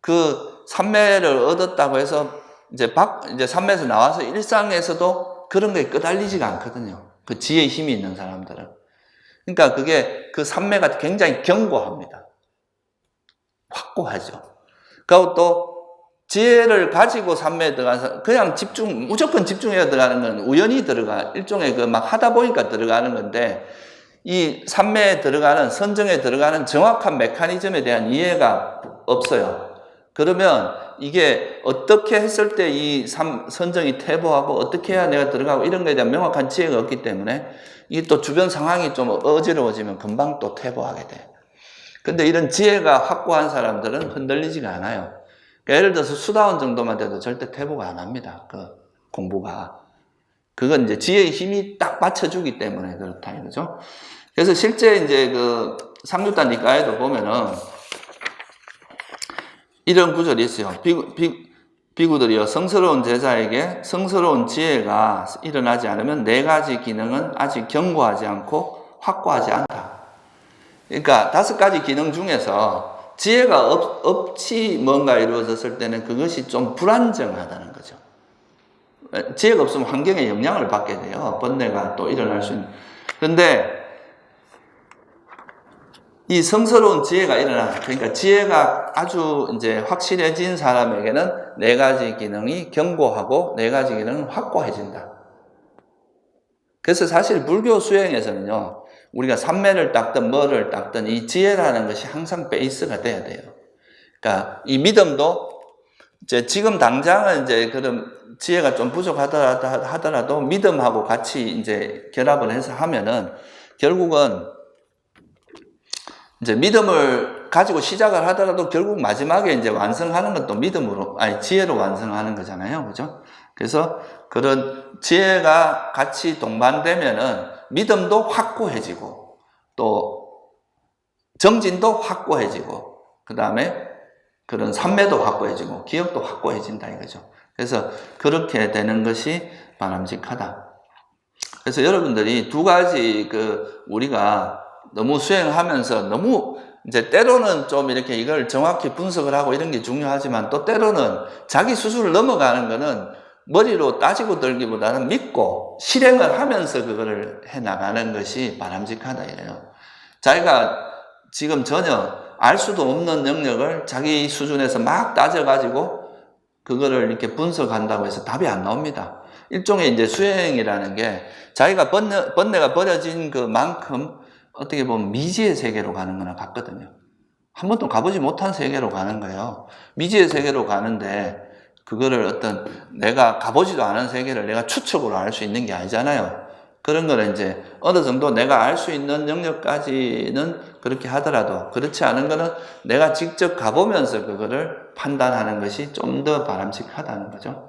그 삼매를 얻었다고 해서 이제 삼매에서 나와서 일상에서도 그런 거에 끄달리지가 않거든요. 그 지혜의 힘이 있는 사람들은. 그러니까 그게 그 삼매가 굉장히 견고합니다. 확고하죠. 그리고 또 지혜를 가지고 삼매에 들어가서 그냥 무조건 집중해야 들어가는 건 우연히 일종의 막 하다 보니까 들어가는 건데, 이 삼매에 들어가는, 선정에 들어가는 정확한 메커니즘에 대한 이해가 없어요. 그러면 이게 어떻게 했을 때 이 선정이 퇴보하고 어떻게 해야 내가 들어가고 이런 거에 대한 명확한 지혜가 없기 때문에 이게 또 주변 상황이 좀 어지러워지면 금방 또 퇴보하게 돼. 근데 이런 지혜가 확고한 사람들은 흔들리지가 않아요. 그러니까 예를 들어서 수다원 정도만 돼도 절대 퇴보가 안 합니다. 그 공부가. 그건 이제 지혜의 힘이 딱 받쳐주기 때문에 그렇다 이거죠. 그래서 실제 이제 그 상주단 니까에도 보면은 이런 구절이 있어요. 비구들이여, 성스러운 제자에게 성스러운 지혜가 일어나지 않으면 4가지 기능은 아직 견고하지 않고 확고하지 않다. 그러니까 5가지 기능 중에서 지혜가 없이 뭔가 이루어졌을 때는 그것이 좀 불안정하다는 거죠. 지혜가 없으면 환경에 영향을 받게 돼요. 번뇌가 또 일어날 수 있는. 그런데 이 성스러운 지혜가 그러니까 지혜가 아주 이제 확실해진 사람에게는 4가지 기능이 견고하고 4가지 기능은 확고해진다. 그래서 사실 불교 수행에서는요, 우리가 삼매를 닦든 뭐를 닦든 이 지혜라는 것이 항상 베이스가 돼야 돼요. 그러니까 이 믿음도 이제 지금 당장은 이제 그런 지혜가 좀 부족하더라도 믿음하고 같이 이제 결합을 해서 하면은 결국은 이제 믿음을 가지고 시작을 하더라도 결국 마지막에 이제 완성하는 건 또 지혜로 완성하는 거잖아요. 그죠? 그래서 그런 지혜가 같이 동반되면은 믿음도 확고해지고 또 정진도 확고해지고 그 다음에 그런 삼매도 확고해지고 기억도 확고해진다 이거죠. 그래서 그렇게 되는 것이 바람직하다. 그래서 여러분들이 2가지 우리가 너무 수행하면서 너무 이제 때로는 좀 이렇게 이걸 정확히 분석을 하고 이런 게 중요하지만 또 때로는 자기 스스로 넘어가는 거는 머리로 따지고 들기보다는 믿고 실행을 하면서 그거를 해 나가는 것이 바람직하다 이래요. 자기가 지금 전혀 알 수도 없는 영역을 자기 수준에서 막 따져가지고 그거를 이렇게 분석한다고 해서 답이 안 나옵니다. 일종의 이제 수행이라는 게 자기가 번뇌가 버려진 그만큼 어떻게 보면 미지의 세계로 가는 거나 같거든요. 한 번도 가보지 못한 세계로 가는 거예요. 미지의 세계로 가는데 그거를 내가 가보지도 않은 세계를 내가 추측으로 알 수 있는 게 아니잖아요. 그런 거는 이제 어느 정도 내가 알 수 있는 영역까지는 그렇게 하더라도 그렇지 않은 거는 내가 직접 가보면서 그거를 판단하는 것이 좀 더 바람직하다는 거죠.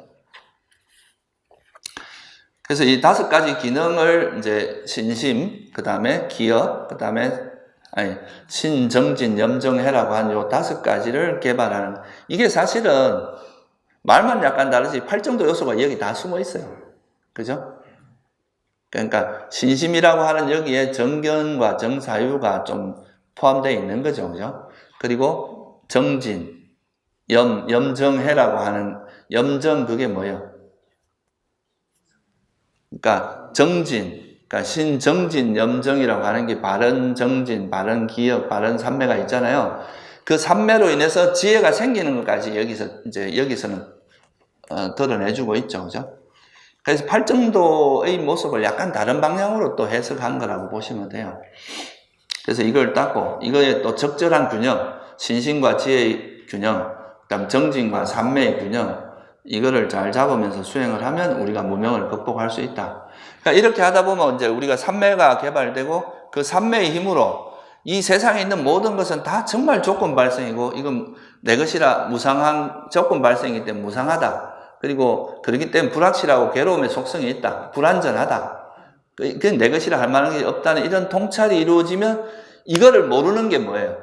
그래서 이 5가지 기능을 이제 신심, 그 다음에 기억, 그 다음에 신정진, 염정해라고 하는 요 5가지를 개발하는, 이게 사실은 말만 약간 다르지 8정도 요소가 여기 다 숨어 있어요. 그죠? 그러니까 신심이라고 하는 여기에 정견과 정사유가 좀 포함되어 있는 거죠. 그죠? 그리고 정진, 염정해라고 하는, 염정 그게 뭐예요? 그러니까 정진, 그러니까 신정진, 염정이라고 하는 게 바른 정진, 바른 기억, 바른 삼매가 있잖아요. 그 삼매로 인해서 지혜가 생기는 것까지 여기서는 드러내주고 있죠. 그죠? 그래서 8정도의 모습을 약간 다른 방향으로 또 해석한 거라고 보시면 돼요. 그래서 이걸 닦고, 이거에 또 적절한 균형, 신심과 지혜의 균형, 그다음 정진과 삼매의 균형, 이거를 잘 잡으면서 수행을 하면 우리가 무명을 극복할 수 있다. 그러니까 이렇게 하다 보면 이제 우리가 삼매가 개발되고 그 삼매의 힘으로 이 세상에 있는 모든 것은 다 정말 조건 발생이고 이건 내 것이라 무상한 조건 발생이기 때문에 무상하다. 그리고 그렇기 때문에 불확실하고 괴로움의 속성이 있다. 불완전하다. 그건 내 것이라 할 만한 게 없다는 이런 통찰이 이루어지면 이거를 모르는 게 뭐예요?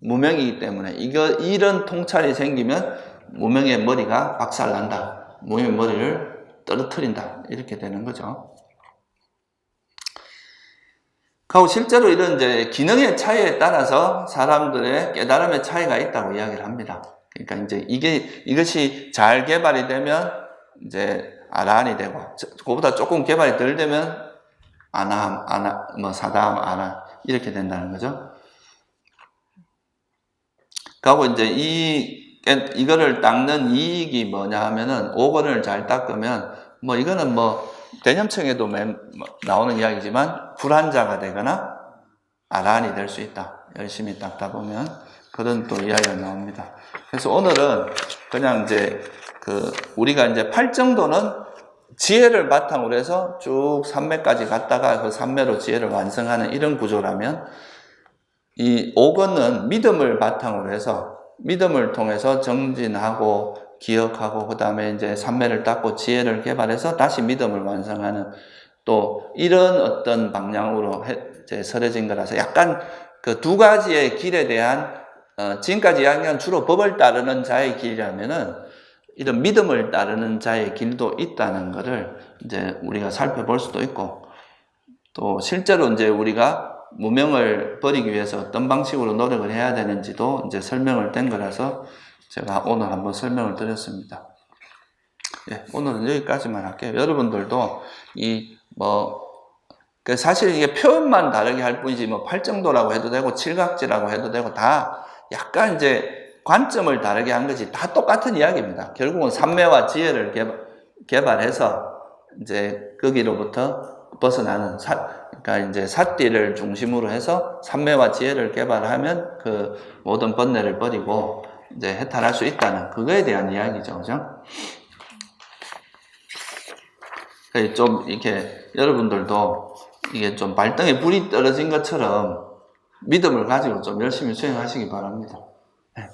무명이기 때문에 이런 통찰이 생기면 무명의 머리가 박살난다. 무명의 머리를 떨어뜨린다. 이렇게 되는 거죠. 그리고 실제로 이런 이제 기능의 차이에 따라서 사람들의 깨달음의 차이가 있다고 이야기를 합니다. 그러니까 이제 이것이 잘 개발이 되면 이제 아라한이 되고, 그거보다 조금 개발이 덜 되면 사다함, 아라한 이렇게 된다는 거죠. 그리고 이제 이거를 닦는 이익이 뭐냐 하면은 5권을 잘 닦으면 이거는 대념청에도 나오는 이야기지만 불한자가 되거나 아라한이 될 수 있다. 열심히 닦다 보면 그런 또 이야기가 나옵니다. 그래서 오늘은 그냥 이제 우리가 이제 8정도는 지혜를 바탕으로 해서 쭉 3매까지 갔다가 그 3매로 지혜를 완성하는 이런 구조라면 이 5권은 믿음을 바탕으로 해서 믿음을 통해서 정진하고 기억하고 그 다음에 이제 3매를 닦고 지혜를 개발해서 다시 믿음을 완성하는 또 이런 어떤 방향으로 서려진 거라서 약간 그 2가지의 길에 대한 지금까지 이야기한 주로 법을 따르는 자의 길이라면은 이런 믿음을 따르는 자의 길도 있다는 것을 이제 우리가 살펴볼 수도 있고 또 실제로 이제 우리가 무명을 버리기 위해서 어떤 방식으로 노력을 해야 되는지도 이제 설명을 된 거라서 제가 오늘 한번 설명을 드렸습니다. 예, 오늘은 여기까지만 할게요. 여러분들도 사실 이게 표현만 다르게 할 뿐이지 8정도라고 해도 되고 칠각지라고 해도 되고 다 약간 이제 관점을 다르게 한 거지 다 똑같은 이야기입니다. 결국은 삼매와 지혜를 개발해서 이제 거기로부터 벗어나는 그러니까 이제 사띠를 중심으로 해서 삼매와 지혜를 개발하면 그 모든 번뇌를 버리고 이제 해탈할 수 있다는 그거에 대한 이야기죠, 그죠? 좀 이렇게 여러분들도 이게 좀 발등에 불이 떨어진 것처럼 믿음을 가지고 좀 열심히 수행하시기 바랍니다. 네.